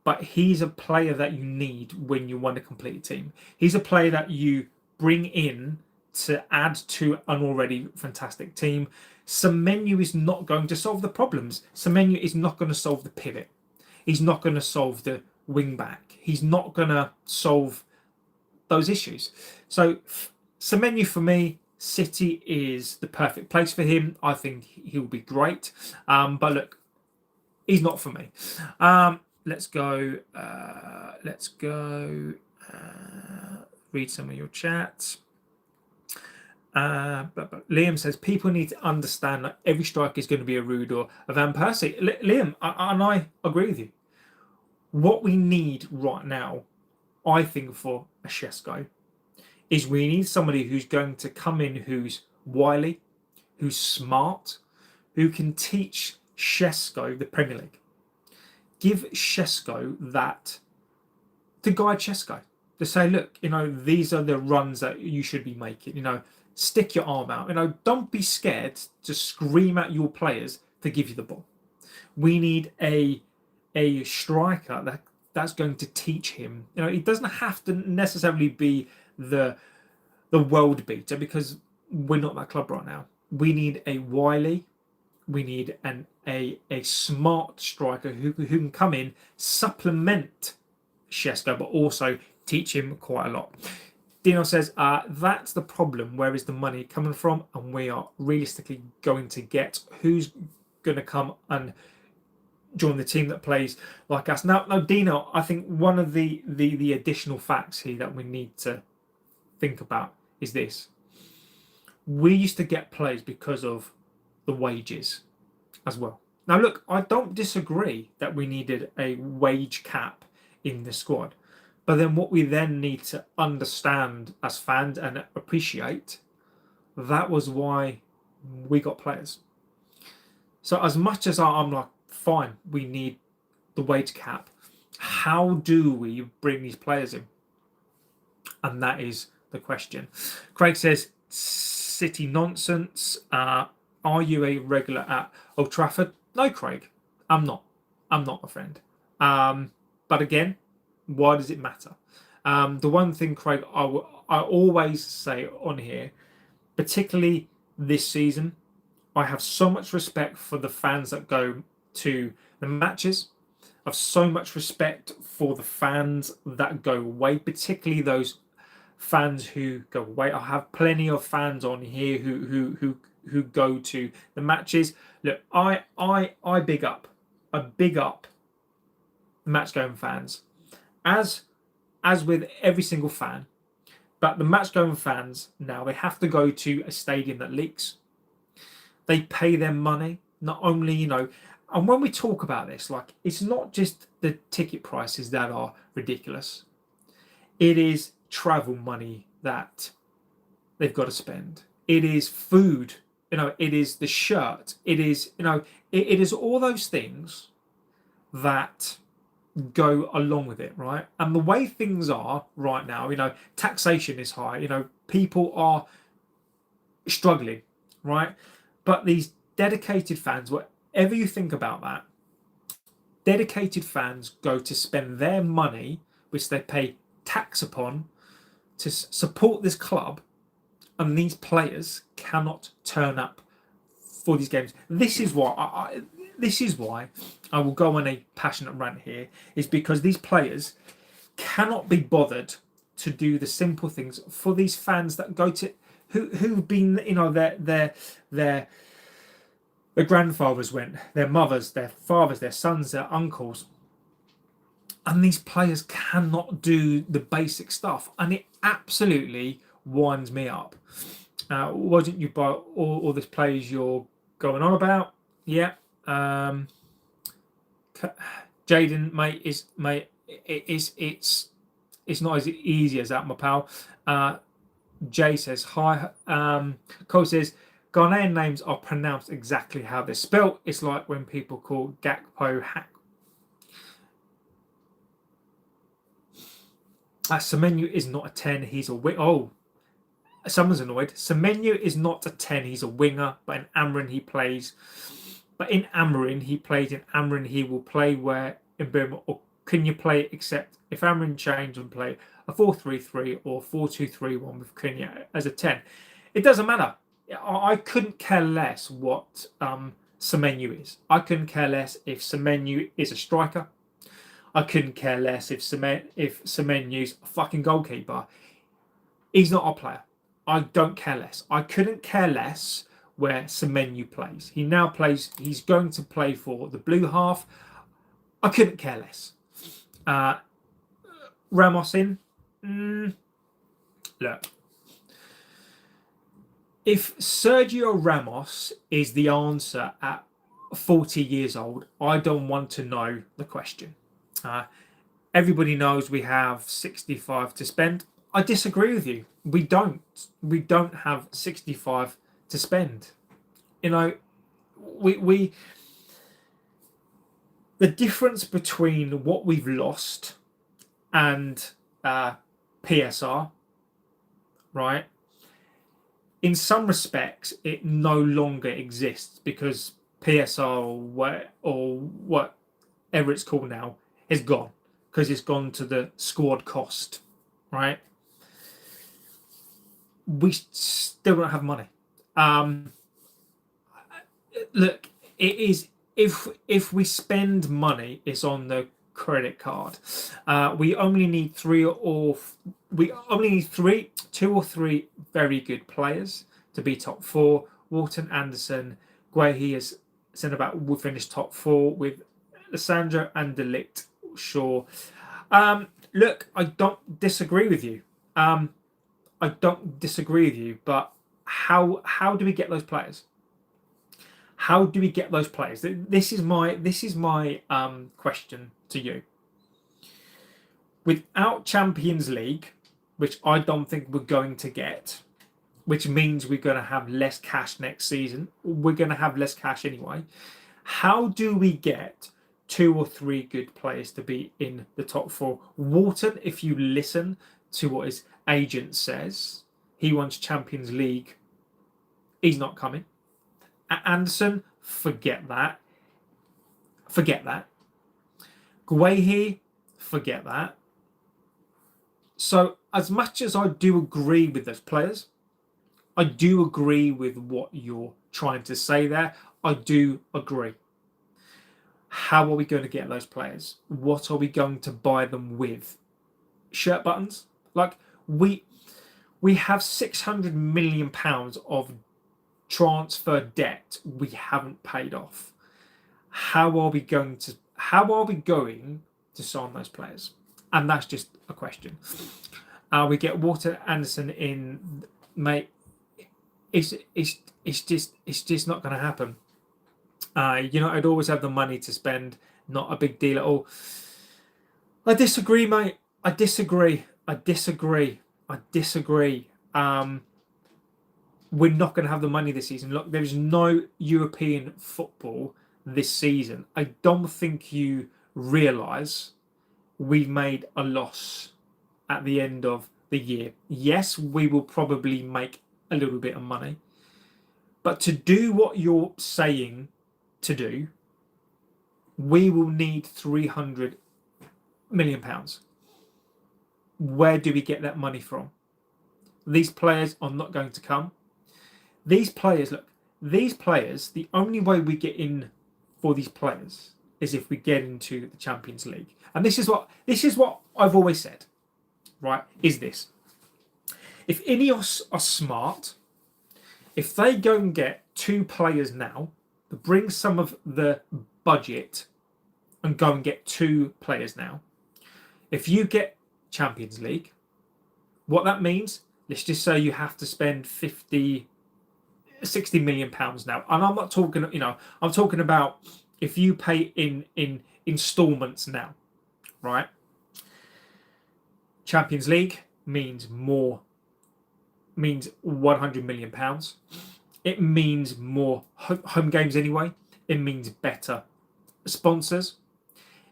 But he's a player that you need when you want a complete team. He's a player that you bring in to add to an already fantastic team. Semenyo is not going to solve the problems. Semenyo is not going to solve the pivot. He's not going to solve the wing back. He's not going to solve those issues. So Semenyo, for me, City is the perfect place for him. I think he'll be great. But look, he's not for me. Let's go. Read some of your chats. But Liam says people need to understand that every striker is going to be a Rude or a Van Persie. Liam, and I agree with you. What we need right now, I think, for a Shesko, is we need somebody who's going to come in, who's wily, who's smart, who can teach Shesko the Premier League. Give Shesko that to guide Shesko, to say, look, these are the runs that you should be making. Stick your arm out. Don't be scared to scream at your players to give you the ball. We need a striker that's going to teach him. It doesn't have to necessarily be the world beater, because we're not that club right now. We need a wily. We need a smart striker who can come in, supplement Shesko, but also teach him quite a lot. Dino says, that's the problem. Where is the money coming from? And we are realistically going to get who's going to come and join the team that plays like us. Now, Dino, I think one of the additional facts here that we need to think about is this. We used to get players because of the wages as well. Now, look, I don't disagree that we needed a wage cap in the squad. But then what we then need to understand as fans and appreciate, that was why we got players. So as much as I'm like, fine, we need the wage cap, how do we bring these players in? And that is the question. Craig says, City nonsense. Are you a regular at Old Trafford? No, Craig, I'm not. I'm not, my friend. But again, why does it matter? The one thing, Craig, I always say on here, particularly this season, I have so much respect for the fans that go to the matches. I have so much respect for the fans that go away, particularly those fans who go away. I have plenty of fans on here who go to the matches. Look, I big up, match going fans, as with every single fan. But the match going fans now, they have to go to a stadium that leaks. They pay their money. Not only, and when we talk about this, like, it's not just the ticket prices that are ridiculous. It is travel money that they've got to spend. It is food. It is the shirt. It is, it is all those things that go along with it, right? And the way things are right now, taxation is high. People are struggling, right? But these dedicated fans, whatever you think about that, dedicated fans go to spend their money, which they pay tax upon, to support this club, and these players cannot turn up for these games. This is why I will go on a passionate rant here, is because these players cannot be bothered to do the simple things for these fans that go to who've been, their grandfathers went, their mothers, their fathers, their sons, their uncles. And these players cannot do the basic stuff. And it absolutely winds me up. Wasn't you buy all these players you're going on about? Yeah. Jaden, it's not as easy as that, my pal. Jay says hi. Cole says Ghanaian names are pronounced exactly how they're spelt. It's like when people call Gakpo Hack. Semenyo is not a 10. He's a wing. Oh, someone's annoyed. Semenyo is not a 10. He's a winger. But in Amorim he plays. In Amorim he will play where in Burma. Or can you play except if Amorim change and play a 4-3-3 or 4-2-3-1 with Cunha as a 10? It doesn't matter. I couldn't care less what Semenyo is. I couldn't care less if Semenyo is a striker. I couldn't care less if Semenyo's a fucking goalkeeper. He's not our player. I don't care less. I couldn't care less where Semenyo plays. He's going to play for the blue half. I couldn't care less. Ramos in. Look. If Sergio Ramos is the answer at 40 years old, I don't want to know the question. Everybody knows we have 65 to spend. I disagree with you. We don't. We don't have 65 to spend. We the difference between what we've lost and PSR, right? In some respects, it no longer exists because PSR or whatever it's called now is gone because it's gone to the squad cost, right? We still don't have money. Look, it is if we spend money, it's on the credit card. We only need two or three very good players to be top four. Walton, Anderson, Guehi has said about we'll finish top four with Lissandro and De Ligt. Sure. Look, I don't disagree with you. But how do we get those players? How do we get those players? This is my question to you. Without Champions League, which I don't think we're going to get, which means we're going to have less cash next season. We're going to have less cash anyway. How do we get 2 or 3 good players to be in the top 4? Wharton, if you listen to what his agent says, he wants Champions League. He's not coming. Anderson, forget that. Forget that. Guehi, forget that. So as much as I do agree with those players, I do agree with what you're trying to say there. I do agree. How are we going to get those players? What are we going to buy them with? Shirt buttons? Like we have £600 million of transfer debt we haven't paid off. How are we going to sign those players? And that's just a question. We get Walter Anderson in, mate. It's just not going to happen. I'd always have the money to spend. Not a big deal at all. I disagree, mate. I disagree. We're not going to have the money this season. Look, there's no European football this season. I don't think you realise we've made a loss at the end of the year. Yes, we will probably make a little bit of money. But to do what you're saying to do, we will need £300 million. Where do we get that money from? These players are not going to come. These players, the only way we get in for these players is if we get into the Champions League. And this is what I've always said, right? Is this. If Ineos are smart, if they go and get 2 players now, bring some of the budget and go and get 2 players now. If you get Champions League, what that means, let's just say you have to spend 60 million pounds now. And I'm not talking, I'm talking about if you pay in installments now, right? Champions League means 100 million pounds. It means more home games anyway. It means better sponsors.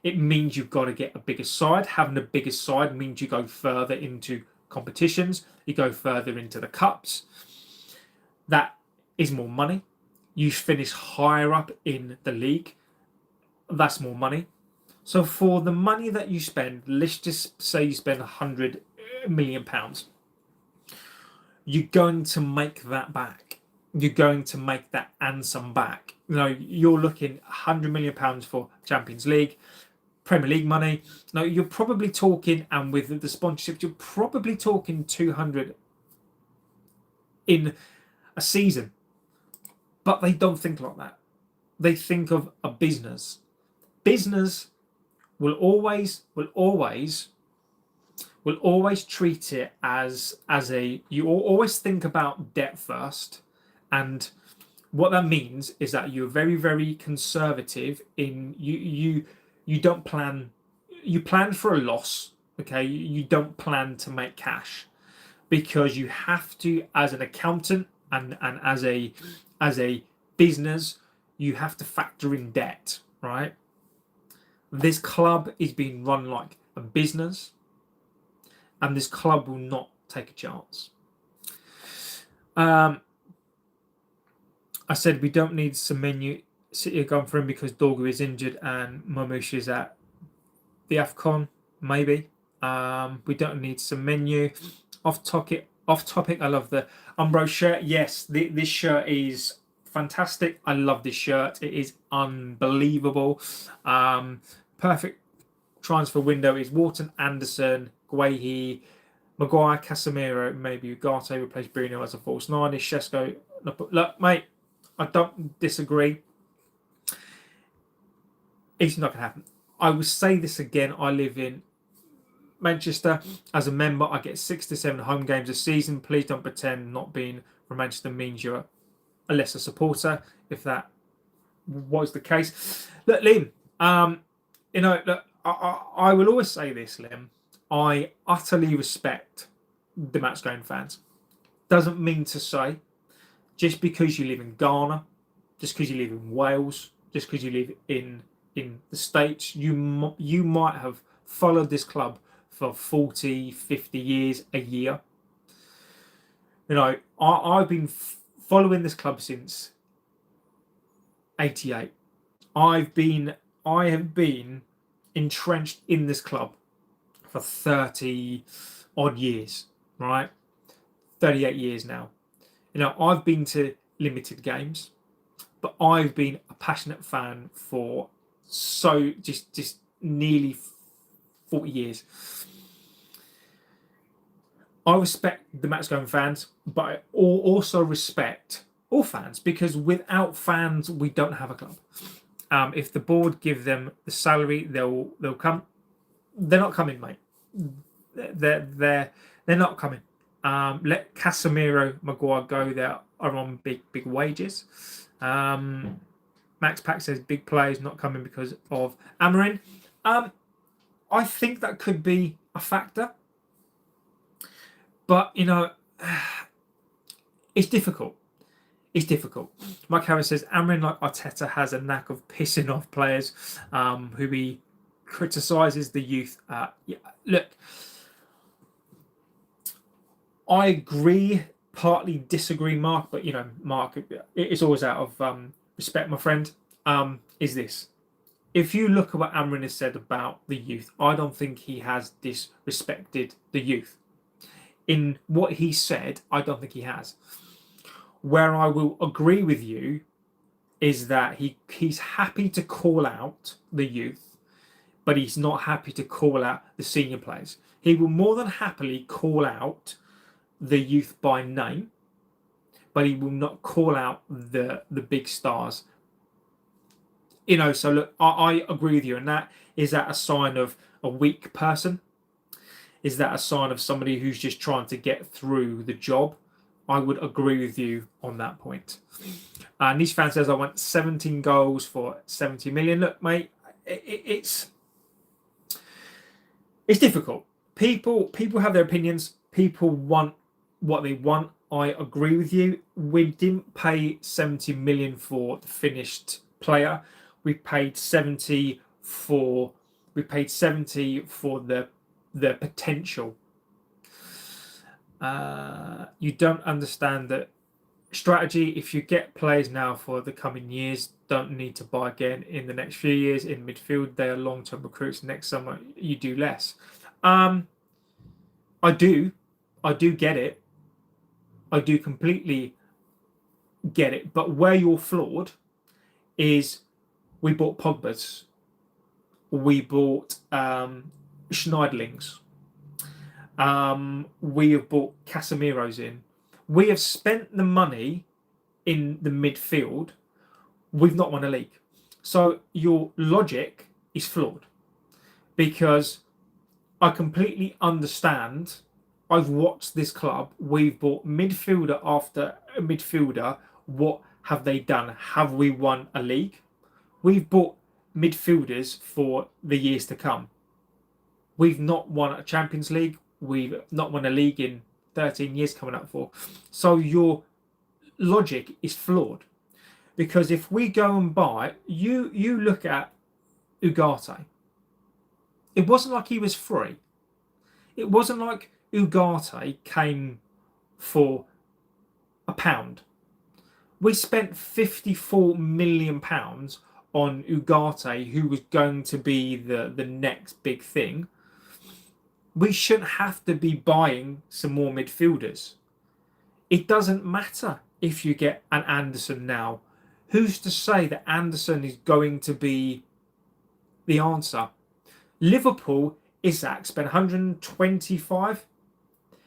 It means you've got to get a bigger side. Having a bigger side means you go further into competitions. You go further into the cups. That is more money. You finish higher up in the league. That's more money. So for the money that you spend, let's just say you spend £100 million. You're going to make that back. You're going to make that and some back. You're looking £100 million for Champions League, Premier League money. No, you're probably talking, and with the sponsorship, you're probably talking 200 in a season. But they don't think like that. They think of a business. Business will always treat it as you always think about debt first, and what that means is that you're very, very conservative in you don't plan, you plan for a loss, okay? You don't plan to make cash, because you have to, as an accountant and as a business, you have to factor in debt, right? This club is being run like a business, and this club will not take a chance. I said we don't need Semenyo. City are going for him because Dorgu is injured and Mamush is at the AFCON, maybe. We don't need Semenyo. Off topic, I love the Umbro shirt. Yes, this shirt is fantastic. I love this shirt. It is unbelievable. Perfect transfer window is Wharton, Anderson, Guehi, Maguire, Casemiro, maybe Ugarte replace Bruno as a false 9. Is Shesko? Look, mate, I don't disagree. It's not going to happen. I will say this again. I live in Manchester. As a member, I get 6 to 7 home games a season. Please don't pretend not being from Manchester means you're a lesser supporter, if that was the case. Look, Liam, look, I will always say this, Liam. I utterly respect the match-going fans. doesn't mean to say just because you live in Ghana, just because you live in Wales, just because you live in the States, you might have followed this club for 40, 50 years, a year. You know, I've been following this club since 88. I have been entrenched in this club for 30 odd years, right? 38 years now. You know, I've been to limited games, but I've been a passionate fan for just nearly 40 years. I respect the match going fans, but I also respect all fans, because without fans, we don't have a club. If the board give them the salary, they'll come. They're not coming, mate. They're not coming. Let Casemiro, Maguire go. They are on big wages. Max Pack says big players not coming because of Amorim. I think that could be a factor, but you know, it's difficult. It's difficult. Mike Harris says Amorim, like Arteta, has a knack of pissing off players who he criticises the youth. Yeah, look, I agree, partly disagree, Mark, but you know, Mark, it's always out of respect, my friend. Is this? If you look at what Amorim has said about the youth, I don't think he has disrespected the youth. In what he said, I don't think he has. Where I will agree with you is that he's happy to call out the youth, but he's not happy to call out the senior players. He will more than happily call out the youth by name, but he will not call out the big stars. You know, so look, I agree with you, and that is that a sign of a weak person? Is that a sign of somebody who's just trying to get through the job? I would agree with you on that point. Niche fan says I want 17 goals for 70 million. Look, mate, it's difficult. People have their opinions. People want what they want. I agree with you. We didn't pay 70 million for the finished player. We paid 70 for the potential. You don't understand that strategy. If you get players now for the coming years, don't need to buy again in the next few years in midfield. They are long-term recruits. Next summer, you do less. I do get it. I do completely get it. But where you're flawed is we bought Pogba's. We bought Schneidlings. We have bought Casemiro's in. We have spent the money in the midfield. We've not won a league. So your logic is flawed, because I completely understand. I've watched this club. We've bought midfielder after midfielder. What have they done? Have we won a league? We've bought midfielders for the years to come. We've not won a Champions League. We've not won a league in 13 years coming up for. So your logic is flawed, because if we go and buy, you look at Ugarte. It wasn't like he was free. It wasn't like Ugarte came for £1. We spent £54 million on Ugarte, who was going to be the next big thing. We shouldn't have to be buying some more midfielders. It doesn't matter if you get an Anderson now. Who's to say that Anderson is going to be the answer? Liverpool, Isaac spent 125.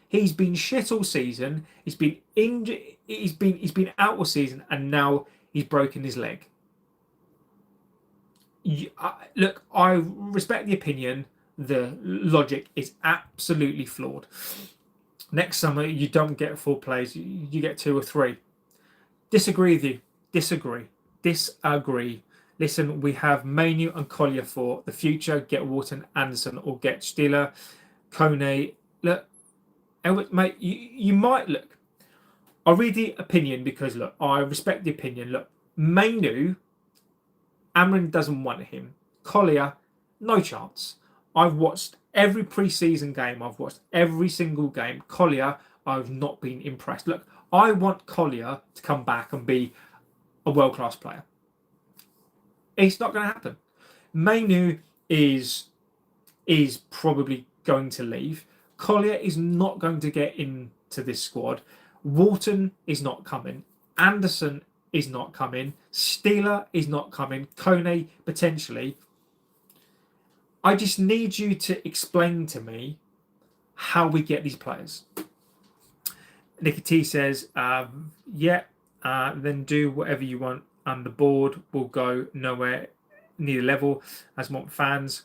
He's been shit all season. He's been injured. He's been out all season, and now he's broken his leg. Look, I respect the opinion. The logic is absolutely flawed. Next summer, you don't get 4 players. You get 2 or 3. Disagree with you. Disagree. Listen, we have Semenyo and Collier for the future. Get Wharton, Anderson, or get Stiller. Kone. Look, mate, you might look. I'll read the opinion because, look, I respect the opinion. Look, Mainu, Amorim doesn't want him. Collier, no chance. I've watched every pre-season game. I've watched every single game. Collier, I've not been impressed. Look, I want Collier to come back and be a world-class player. It's not going to happen. Mainu is probably going to leave. Collier is not going to get into this squad. Wharton is not coming. Anderson is not coming. Steeler is not coming. Kone potentially. I just need you to explain to me how we get these players. Nicky T says, then do whatever you want and the board will go nowhere near level as Mont fans.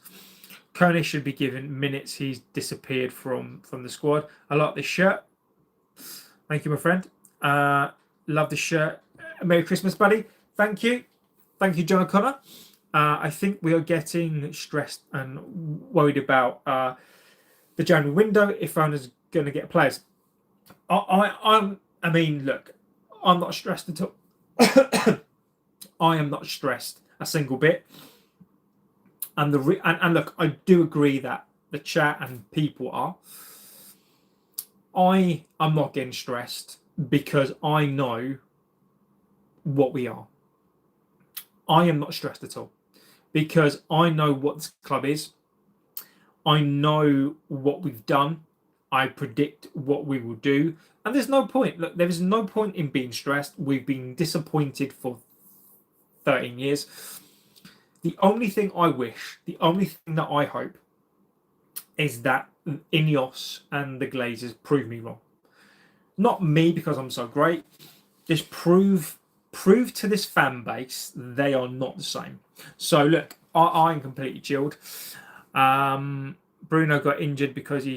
Kone should be given minutes. He's disappeared from the squad. I like this shirt. Thank you, my friend. Love the shirt. Merry Christmas, buddy. Thank you. Thank you, John O'Connor. I think we are getting stressed and worried about the January window if owners going to get players. I mean, look, I'm not stressed at all. I am not stressed a single bit. And look, I do agree that the chat and people are. I am not getting stressed because I know what we are. I am not stressed at all because I know what this club is. I know what we've done. I predict what we will do. And there's no point. Look, there is no point in being stressed. We've been disappointed for 13 years. The only thing I wish, the only thing that I hope is that Ineos and the Glazers prove me wrong. Not me because I'm so great. Just prove to this fan base they are not the same. So look, I'm completely chilled. Bruno got injured because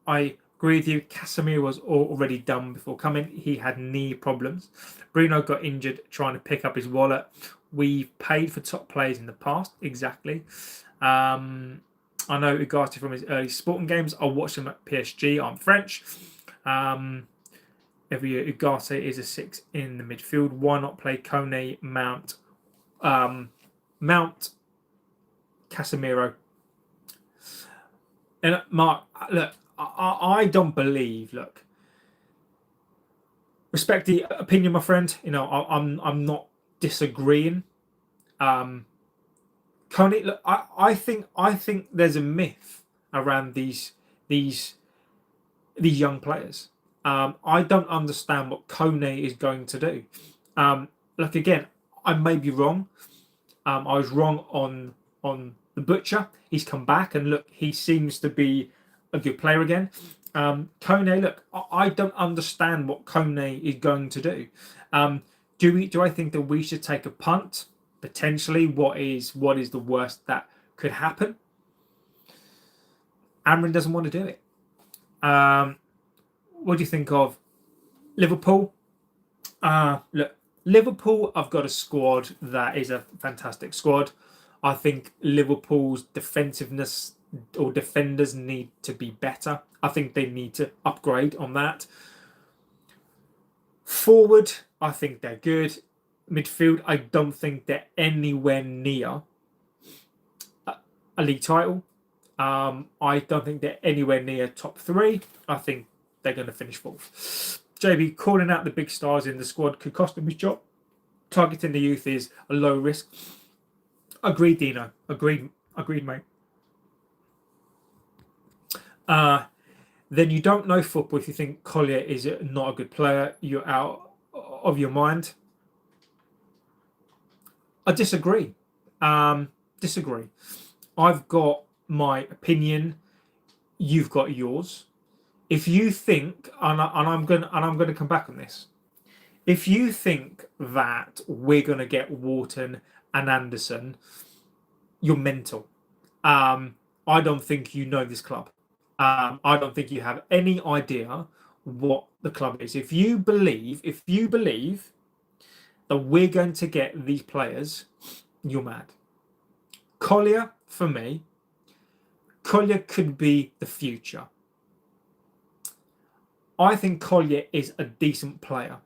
I agree with you. Casemiro was already done before coming. He had knee problems. Bruno got injured trying to pick up his wallet. We've paid for top players in the past. Exactly. I know Ugarte from his early sporting games. I watched him at PSG. I'm French. Every year, Ugarte is a 6 in the midfield. Why not play Kone, Mount, Casemiro? And Mark, look, I don't believe. Look, respect the opinion, my friend. You know, I'm not disagreeing. Kone, look, I think there's a myth around these young players. I don't understand what Kone is going to do. Look, again, I may be wrong. I was wrong on the Butcher. He's come back and look, he seems to be a good player again. Kone, look, I don't understand what Kone is going to do. Do I think that we should take a punt? Potentially, what is the worst that could happen? Amorim doesn't want to do it. What do you think of Liverpool? Look, Liverpool have got a squad that is a fantastic squad. I think Liverpool's defensiveness or defenders need to be better. I think they need to upgrade on that. Forward, I think they're good. Midfield, I don't think they're anywhere near a league title. I don't think they're anywhere near top 3. I think they're going to finish 4th. JB, calling out the big stars in the squad could cost him his job. Targeting the youth is a low risk. Agreed, Dino. Agreed, mate. Then you don't know football if you think Collier is not a good player. You're out of your mind. I disagree. Disagree. I've got my opinion. You've got yours. If you think, and I'm going to come back on this. If you think that we're going to get Wharton and Anderson, you're mental. I don't think you know this club. I don't think you have any idea what the club is. If you believe that we're going to get these players, you're mad. Collier, for me, Collier could be the future. I think Collier is a decent player.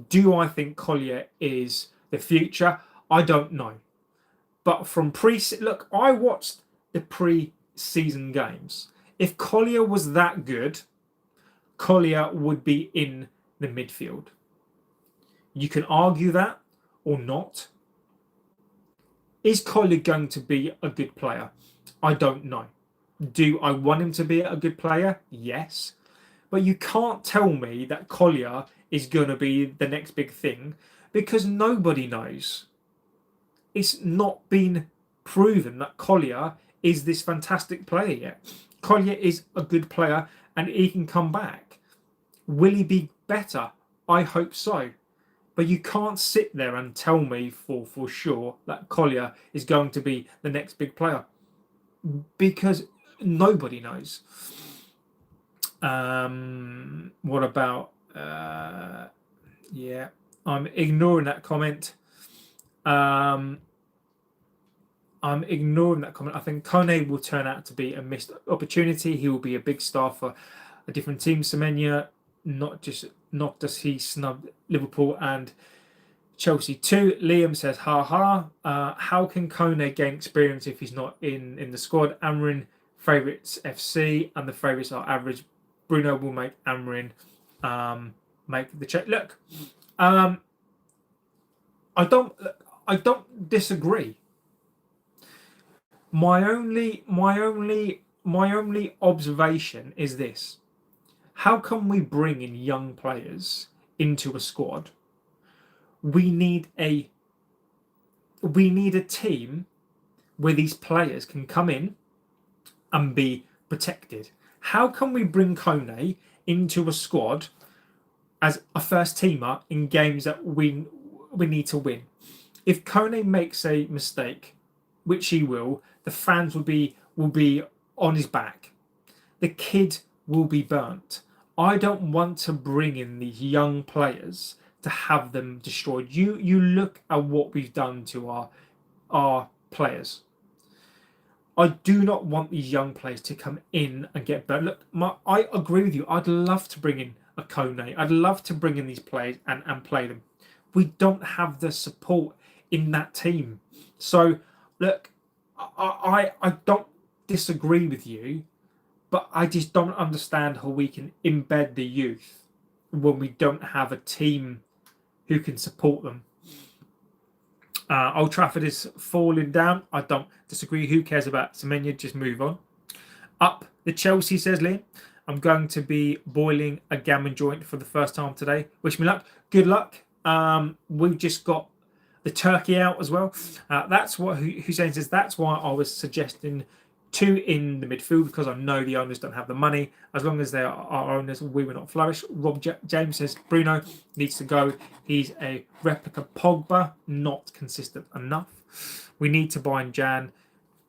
Do I think Collier is the future? I don't know. But from look, I watched the pre-season games. If Collier was that good, Collier would be in the midfield. You can argue that or not. Is Collier going to be a good player? I don't know. Do I want him to be a good player? Yes. But you can't tell me that Collier is going to be the next big thing because nobody knows. It's not been proven that Collier is this fantastic player yet. Collier is a good player and he can come back. Will he be better? I hope so. But you can't sit there and tell me for sure that Collier is going to be the next big player because nobody knows. What about... yeah, I'm ignoring that comment. I'm ignoring that comment. I think Kone will turn out to be a missed opportunity. He will be a big star for a different team. Semenyo, not does he snub Liverpool and Chelsea too. Liam says, how can Kone gain experience if he's not in the squad? Amorim favourites FC and the favourites are average. Bruno will make Amorim make the check. Look, I don't disagree. My only observation is this: how can we bring in young players into a squad? We need a team where these players can come in and be protected. How can we bring Kone into a squad as a first teamer in games that we need to win? If Kone makes a mistake, which he will, the fans will be on his back. The kid will be burnt. I don't want to bring in these young players to have them destroyed. You look at what we've done to our players. I do not want these young players to come in and get burnt. Look, I agree with you. I'd love to bring in a Kone. I'd love to bring in these players and play them. We don't have the support in that team. So, look, I don't disagree with you, but I just don't understand how we can embed the youth when we don't have a team who can support them. Old Trafford is falling down. I don't disagree. Who cares about Semenyo? Just move on. Up the Chelsea, says Liam. I'm going to be boiling a gammon joint for the first time today. Wish me luck. Good luck. We've just got the turkey out as well. That's what Hussein says. That's why I was suggesting two in the midfield, because I know the owners don't have the money. As long as they are our owners, we will not flourish. Rob James says Bruno needs to go. He's a replica Pogba, not consistent enough. We need to buy in Jan.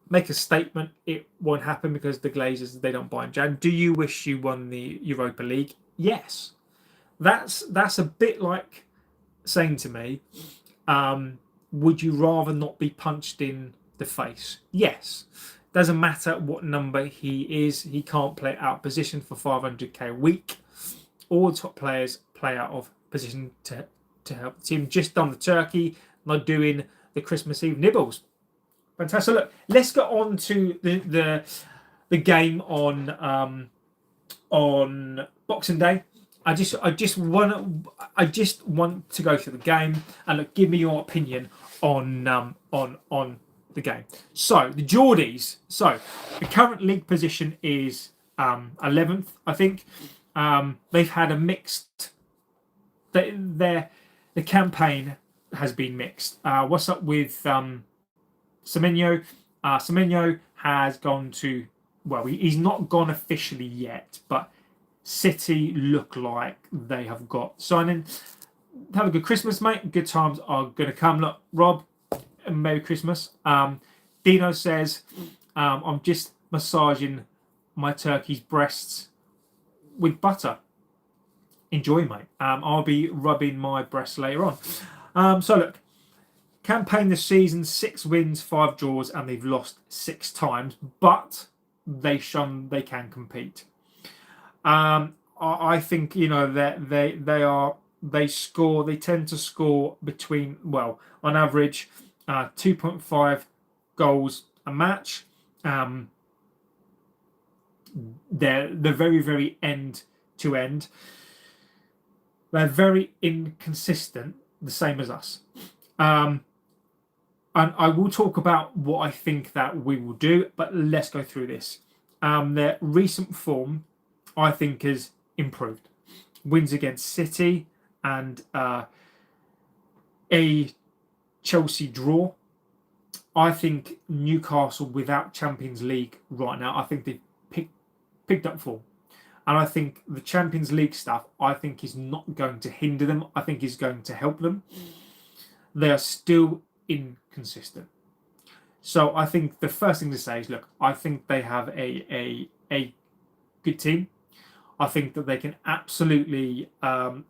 Make a statement. It won't happen because the Glazers, they don't buy in Jan. Do you wish you won the Europa League? Yes. That's a bit like saying to me, would you rather not be punched in the face? Yes. Doesn't matter what number he is. He can't play out of position for 500k a week. All top players play out of position to help the team. Just done the turkey, not doing the Christmas Eve nibbles. Fantastic. Look, let's get on to the game on Boxing Day. I just want to go through the game and look, give me your opinion on the game. So the Geordies. So the current league position is 11th, I think. They've had a mixed. The campaign has been mixed. What's up with Semenyo? Semenyo has gone to. Well, he's not gone officially yet, but City look like they have got signing. Have a good Christmas, mate. Good times are going to come. Look, Rob, Merry Christmas. Dino says, I'm just massaging my turkey's breasts with butter. Enjoy, mate. I'll be rubbing my breasts later on. So look, campaign this season, 6 wins, 5 draws, and they've lost 6 times, but they've shown they can compete. I think that they tend to score between, well, on average 2.5 goals a match. Um, they're very, very end to end. They're very inconsistent, the same as us. And I will talk about what I think that we will do, but let's go through this. Their recent form, I think, has improved. Wins against City and a Chelsea draw. I think Newcastle without Champions League right now, I think they've picked up form. And I think the Champions League stuff, I think, is not going to hinder them. I think is going to help them. They are still inconsistent. So I think the first thing to say is, look, I think they have a good team. I think that they can absolutely go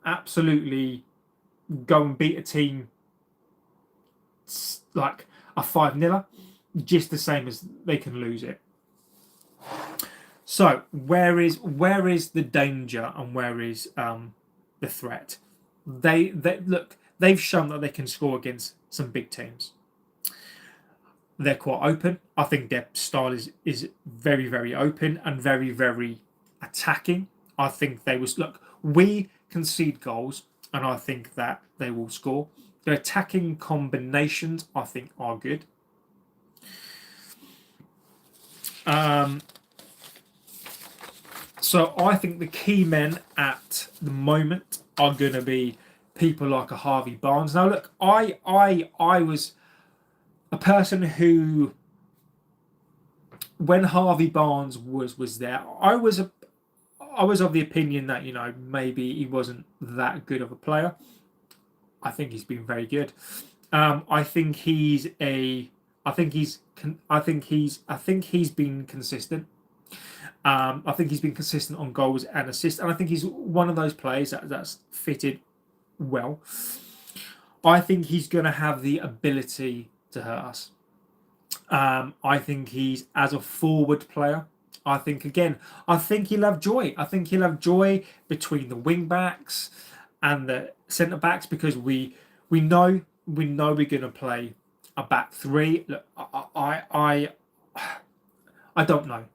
and beat a team like a 5-0, just the same as they can lose it. So where is the danger and where is the threat? They look. They've shown that they can score against some big teams. They're quite open. I think their style is very, very open and very, very attacking. I think we concede goals, and I think that they will score. Their attacking combinations, I think, are good. So I think the key men at the moment are going to be people like a Harvey Barnes. Now, look, I was a person who, when Harvey Barnes was there, I was of the opinion that maybe he wasn't that good of a player. I think he's been very good. I think he's been consistent. I think he's been consistent on goals and assists, and I think he's one of those players that's fitted well. I think he's going to have the ability to hurt us. I think he's, as a forward player, I think he'll have joy. I think he'll have joy between the wing backs and the centre backs, because we know we're going to play a back three. Look, I don't know.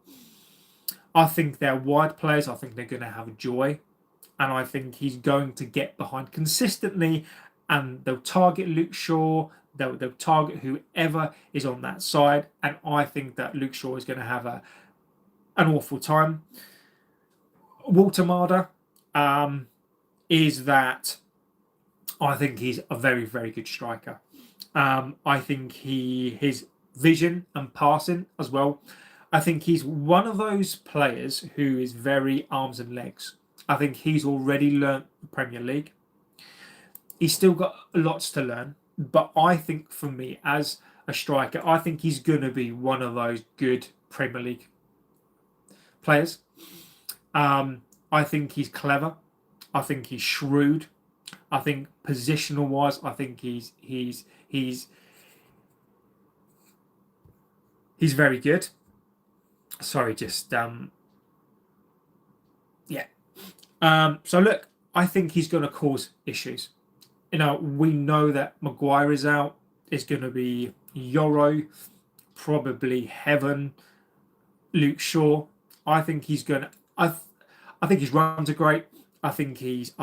I think they're wide players. I think they're going to have joy, and I think he's going to get behind consistently, and they'll target Luke Shaw. They'll target whoever is on that side, and I think that Luke Shaw is going to have an awful time. Walter Marder is that I think he's a very, very good striker. I think his vision and passing as well. I think he's one of those players who is very arms and legs. I think he's already learnt the Premier League. He's still got lots to learn, but I think for me, as a striker, I think he's going to be one of those good Premier League players. I think he's clever. I think he's shrewd. I think positional wise, I think he's very good. Sorry, just yeah. So look, I think he's going to cause issues. We know that Maguire is out. It's going to be Yoro, probably Heaven, Luke Shaw. I think he's going to. I think his runs are great. I think he's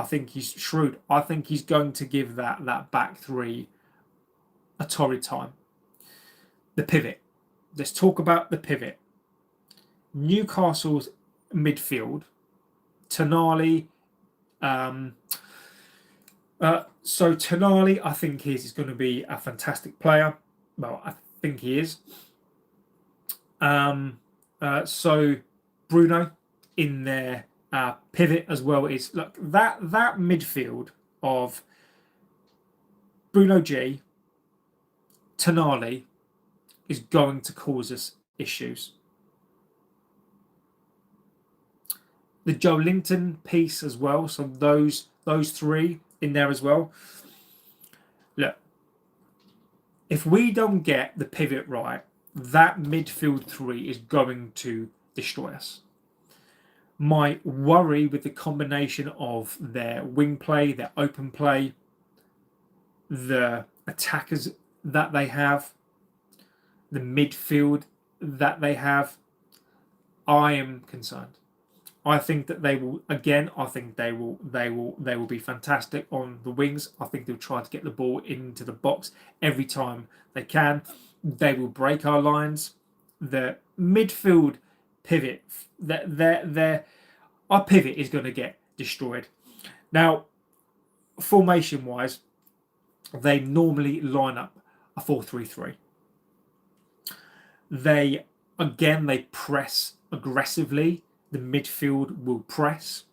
shrewd. I think he's going to give that back three a torrid time. The pivot. Let's talk about the pivot. Newcastle's midfield, Tonali. So Tonali, I think is going to be a fantastic player. Well, I think he is. So Bruno in their pivot as well is, look, that midfield of Bruno G, Tonali is going to cause us issues. The Joe Linton piece as well. So those three in there as well. Look, if we don't get the pivot right, that midfield three is going to destroy us. My worry with the combination of their wing play, their open play, the attackers that they have, the midfield that they have, I am concerned. I think that they will again. I think they will be fantastic on the wings. I think they'll try to get the ball into the box every time they can. They will break our lines. The midfield pivot, our pivot is going to get destroyed. Now, formation wise, they normally line up a 4-3-3. They press aggressively. The midfield will press.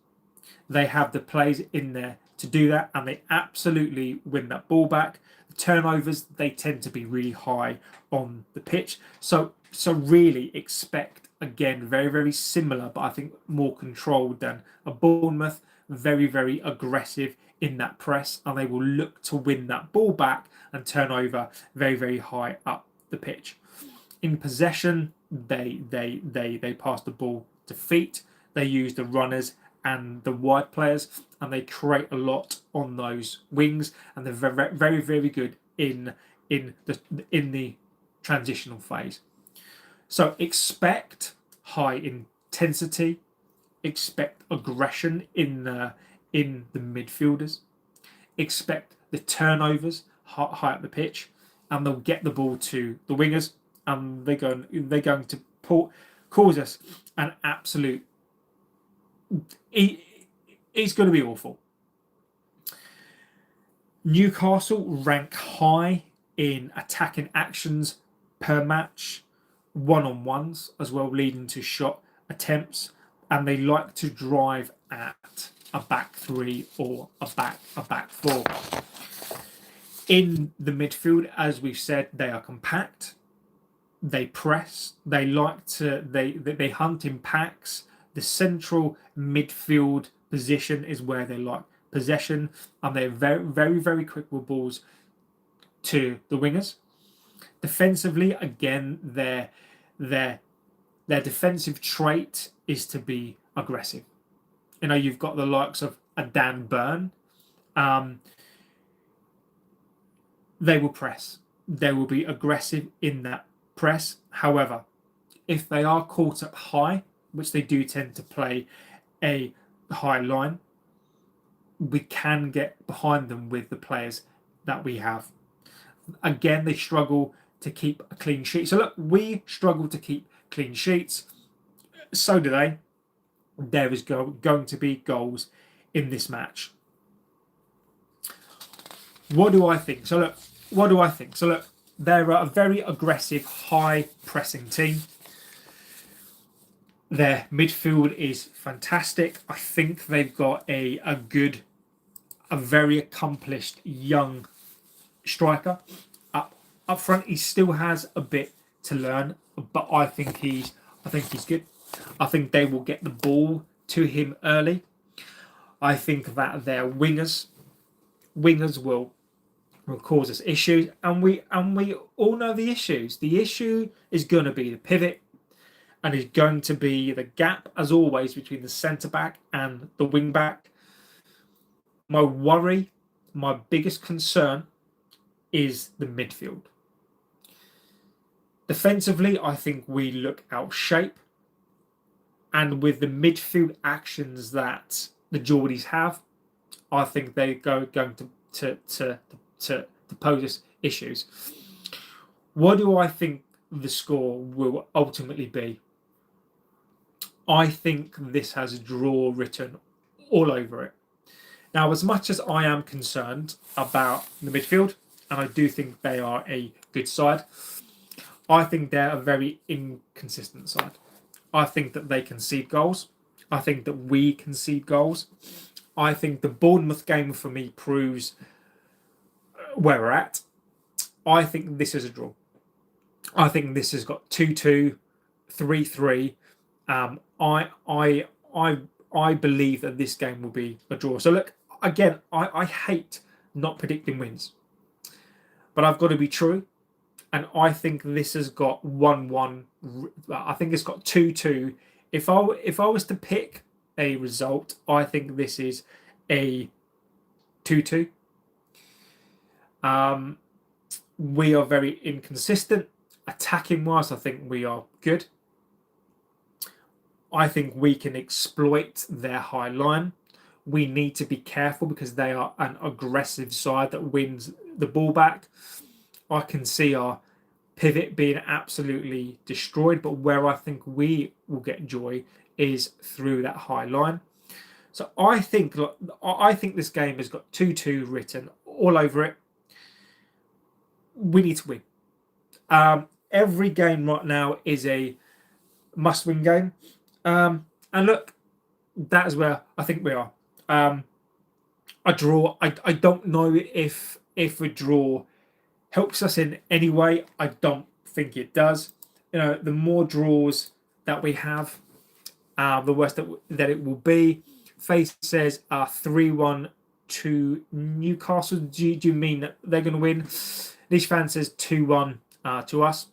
They have the players in there to do that, and they absolutely win that ball back. The turnovers, they tend to be really high on the pitch. So really expect, again, very, very similar, but I think more controlled than a Bournemouth. Very, very aggressive in that press, and they will look to win that ball back and turn over very, very high up the pitch. In possession, they pass the ball to feet. They use the runners and the wide players, and they create a lot on those wings, and they're very, very, very good in the transitional phase. So expect high intensity, expect aggression in the midfielders, expect the turnovers high up the pitch, and they'll get the ball to the wingers, and they're going to cause us an absolute. It's going to be awful. Newcastle rank high in attacking actions per match, one-on-ones as well, leading to shot attempts, and they like to drive at a back three or a back four. In the midfield, as we've said, they are compact. They press. They hunt in packs. The central midfield position is where they like possession, and they're very, very, very quick with balls to the wingers. Defensively, again, their defensive trait is to be aggressive. You know, you've got the likes of a Dan Burn. They will press. They will be aggressive in that press. However, if they are caught up high, which they do tend to play a high line, we can get behind them with the players that we have. Again, they struggle to keep a clean sheet. So look, we struggle to keep clean sheets. So do they. There is going to be goals in this match. What do I think? So look, they're a very aggressive, high pressing team. Their midfield is fantastic. I think they've got a very accomplished young striker. Up front, he still has a bit to learn, but I think he's good. I think they will get the ball to him early. I think that their wingers will cause us issues, and we all know the issues. The issue is going to be the pivot, and is going to be the gap, as always, between the centre back and the wing back. My worry, my biggest concern, is the midfield. Defensively, I think we look out shape, and with the midfield actions that the Geordies have, I think they're going to pose us issues. What do I think the score will ultimately be? I think this has a draw written all over it. Now, as much as I am concerned about the midfield, and I do think they are a good side, I think they're a very inconsistent side. I think that they concede goals. I think that we concede goals. I think the Bournemouth game for me proves where we're at. I think this is a draw. I think this has got 2-2, 3-3. I believe that this game will be a draw. So look, again, I hate not predicting wins, but I've got to be true, and I think this has got 1-1. I think it's got 2-2. If I was to pick, a result. I think this is a 2-2. We are very inconsistent. Attacking wise, I think we are good. I think we can exploit their high line. We need to be careful because they are an aggressive side that wins the ball back. I can see our pivot being absolutely destroyed, but where I think we will get joy is through that high line. So I think this game has got 2-2 written all over it. We need to win. Every game right now is a must-win game. And look, that is where I think we are. A draw. I don't know if a draw helps us in any way. I don't think it does. The more draws that we have, the worse that it will be. Face says 3-1 to Newcastle. Do you mean that they're going to win? Niche fan says 2-1 to us.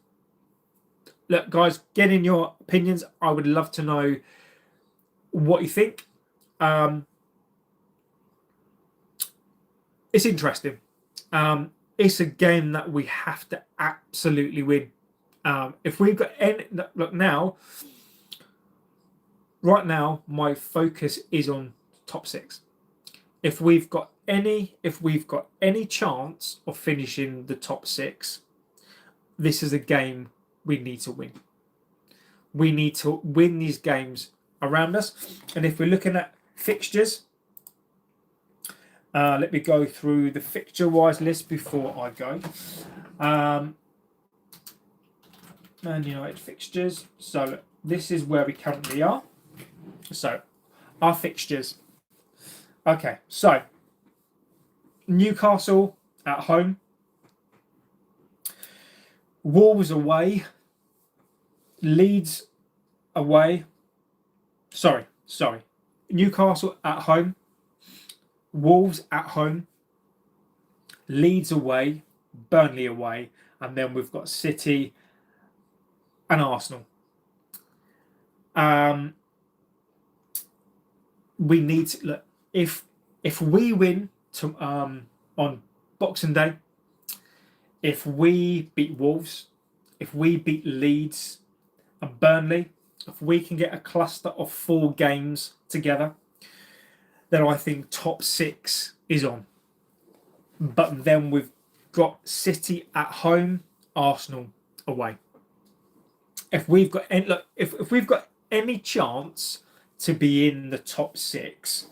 Look, guys, get in your opinions. I would love to know what you think. It's interesting. It's a game that we have to absolutely win. If we've got any look now, right now, my focus is on top 6. If we've got any chance of finishing the top 6, this is a game we need to win. We need to win these games around us. And if we're looking at fixtures, let me go through the fixture-wise list before I go. Man United fixtures. So this is where we currently are. So our fixtures. Okay, so Newcastle at home, Wolves away, Leeds away. Sorry. Newcastle at home, Wolves at home, Leeds away, Burnley away, and then we've got City and Arsenal. We need to look if we win on Boxing Day, if we beat Wolves, if we beat Leeds and Burnley, if we can get a cluster of 4 games together, then I think top 6 is on. But then we've got City at home, Arsenal away. If we've got if we've got any chance to be in the top 6,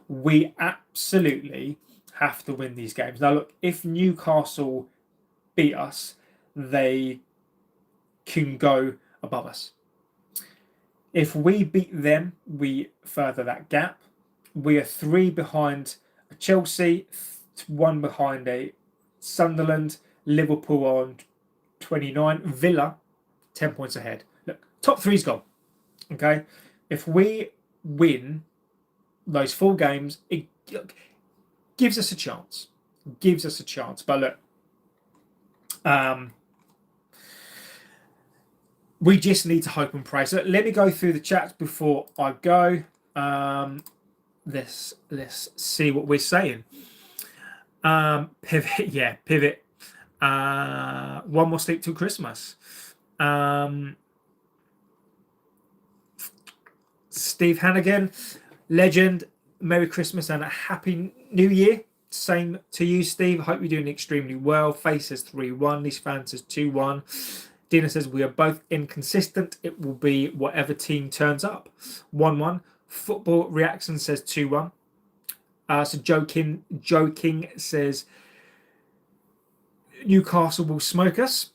we absolutely have to win these games. Now, look, if Newcastle beat us, they can go above us. If we beat them, we further that gap. We are 3 behind Chelsea, 1 behind a Sunderland, Liverpool on 29, Villa 10 points ahead. Look, top 3's gone. Okay, if we win those 4 games, it gives us a chance. But look, we just need to hope and pray. So let me go through the chats before I go. Let's see what we're saying. Pivot. 1 more sleep till Christmas. Steve Hannigan, legend. Merry Christmas and a Happy New Year. Same to you, Steve. Hope you're doing extremely well. Face says 3-1. This fan says 2-1. Dina says we are both inconsistent. It will be whatever team turns up. 1-1. Football Reaction says 2-1. So Joe King says Newcastle will smoke us.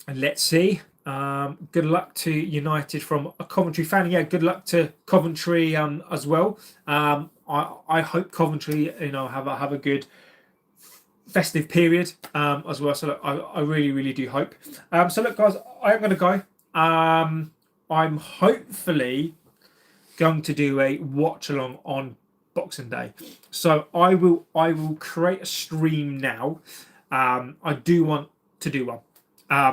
And let's see. Good luck to United from a Coventry fan. Yeah, good luck to Coventry as well. I hope Coventry, have a good festive period as well. So look, I really do hope. So look, guys, I am going to go. I'm hopefully going to do a watch along on Boxing Day. So I will create a stream now. I do want to do one.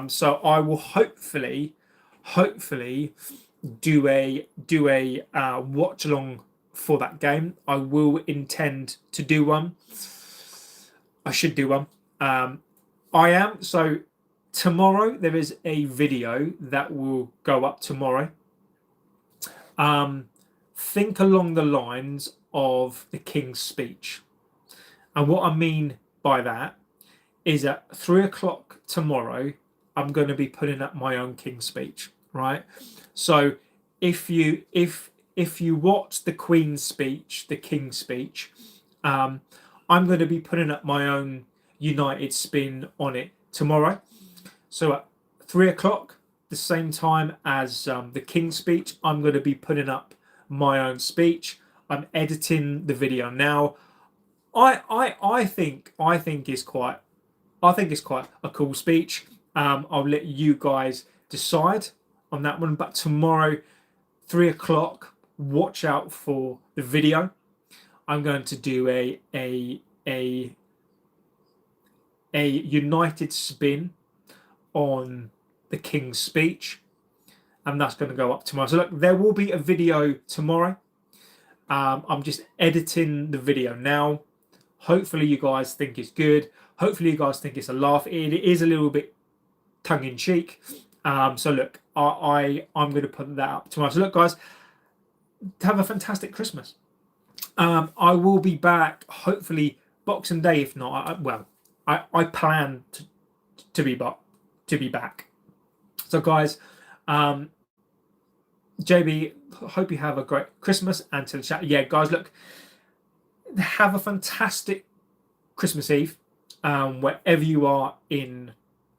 So I will hopefully do a watch along for that game. I will intend to do one. I should do one. I am. So tomorrow there is a video that will go up tomorrow. Think along the lines of the King's speech. And what I mean by that is at 3 o'clock tomorrow, I'm going to be putting up my own King's speech, right? So if you watch the Queen's speech, the King's speech, I'm going to be putting up my own United spin on it tomorrow. So at 3 o'clock, the same time as the King's speech, I'm going to be putting up my own speech. I'm editing the video now. I think it's quite a cool speech. I'll let you guys decide on that one. But tomorrow, 3 o'clock, watch out for the video. I'm going to do a United spin on the King's speech, and that's going to go up tomorrow. So look, there will be a video tomorrow. I'm just editing the video now. Hopefully you guys think it's good. Hopefully you guys think it's a laugh. It is a little bit tongue-in-cheek. So look, I'm going to put that up tomorrow. So look, guys, have a fantastic Christmas. I will be back hopefully Boxing Day. If not, I plan to be back. So guys, JB, hope you have a great Christmas and to the chat. Yeah, guys, look, have a fantastic Christmas Eve, wherever you are in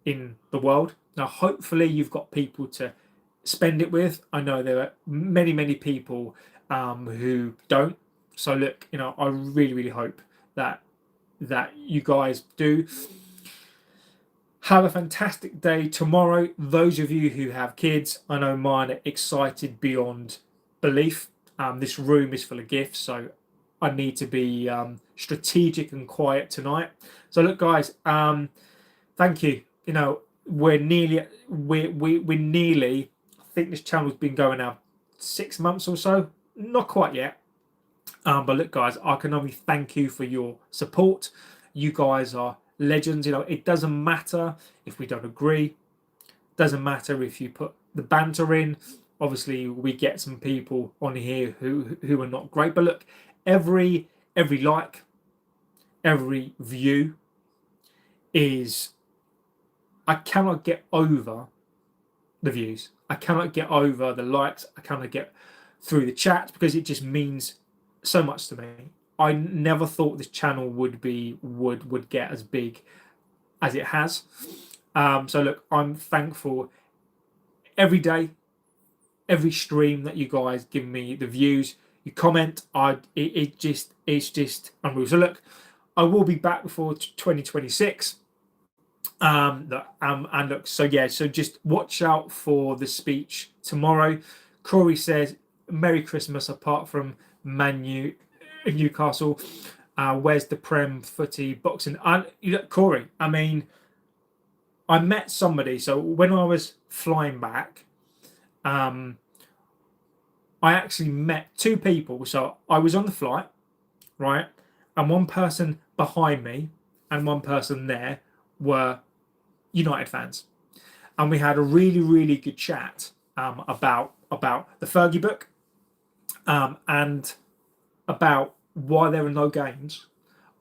the world. Now, hopefully you've got people to spend it with. I know there are many people who don't. So look, I really hope that you guys do. Have a fantastic day tomorrow. Those of you who have kids, I know mine are excited beyond belief. This room is full of gifts, so I need to be strategic and quiet tonight. So look, guys, thank you. We're nearly. I think this channel's been going now 6 months or so. Not quite yet. But look, guys, I can only thank you for your support. You guys are legends. It doesn't matter if we don't agree. Doesn't matter if you put the banter in. Obviously, we get some people on here who are not great. But look, every like, every view is. I cannot get over the views. I cannot get over the likes. I cannot get through the chat because it just means so much to me. I never thought this channel would get as big as it has. So look, I'm thankful every day, every stream that you guys give me the views, you comment. It's just unreal. So look, I will be back before 2026. And look, so just watch out for the speech tomorrow. Corey says, "Merry Christmas." Apart from Manu, Newcastle, where's the Prem footy boxing? And Corey, I mean, I met somebody. So when I was flying back, I actually met two people. So I was on the flight, right, and one person behind me and one person there were United fans, and we had a really good chat about the Fergie book, and about why there are no games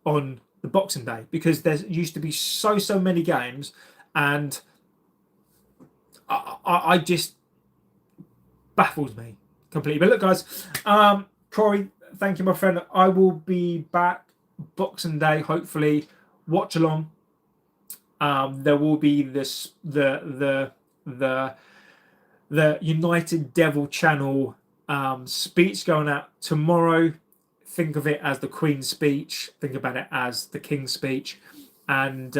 on the Boxing Day, because there used to be so many games, and I just baffles me completely. But look, guys, Corey, thank you, my friend. I will be back Boxing Day, hopefully. Watch along. There will be the United Devil channel speech going out tomorrow. Think of it as the Queen's speech. Think about it as the King's speech. And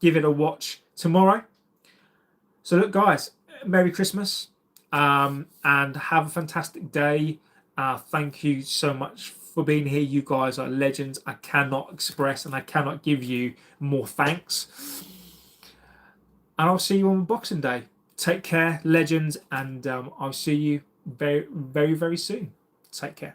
give it a watch tomorrow. So look, guys, Merry Christmas, and have a fantastic day. Thank you so much for being here. You guys are legends. I cannot express and I cannot give you more thanks. And I'll see you on Boxing Day. Take care, legends, and I'll see you very, very, very soon. Take care.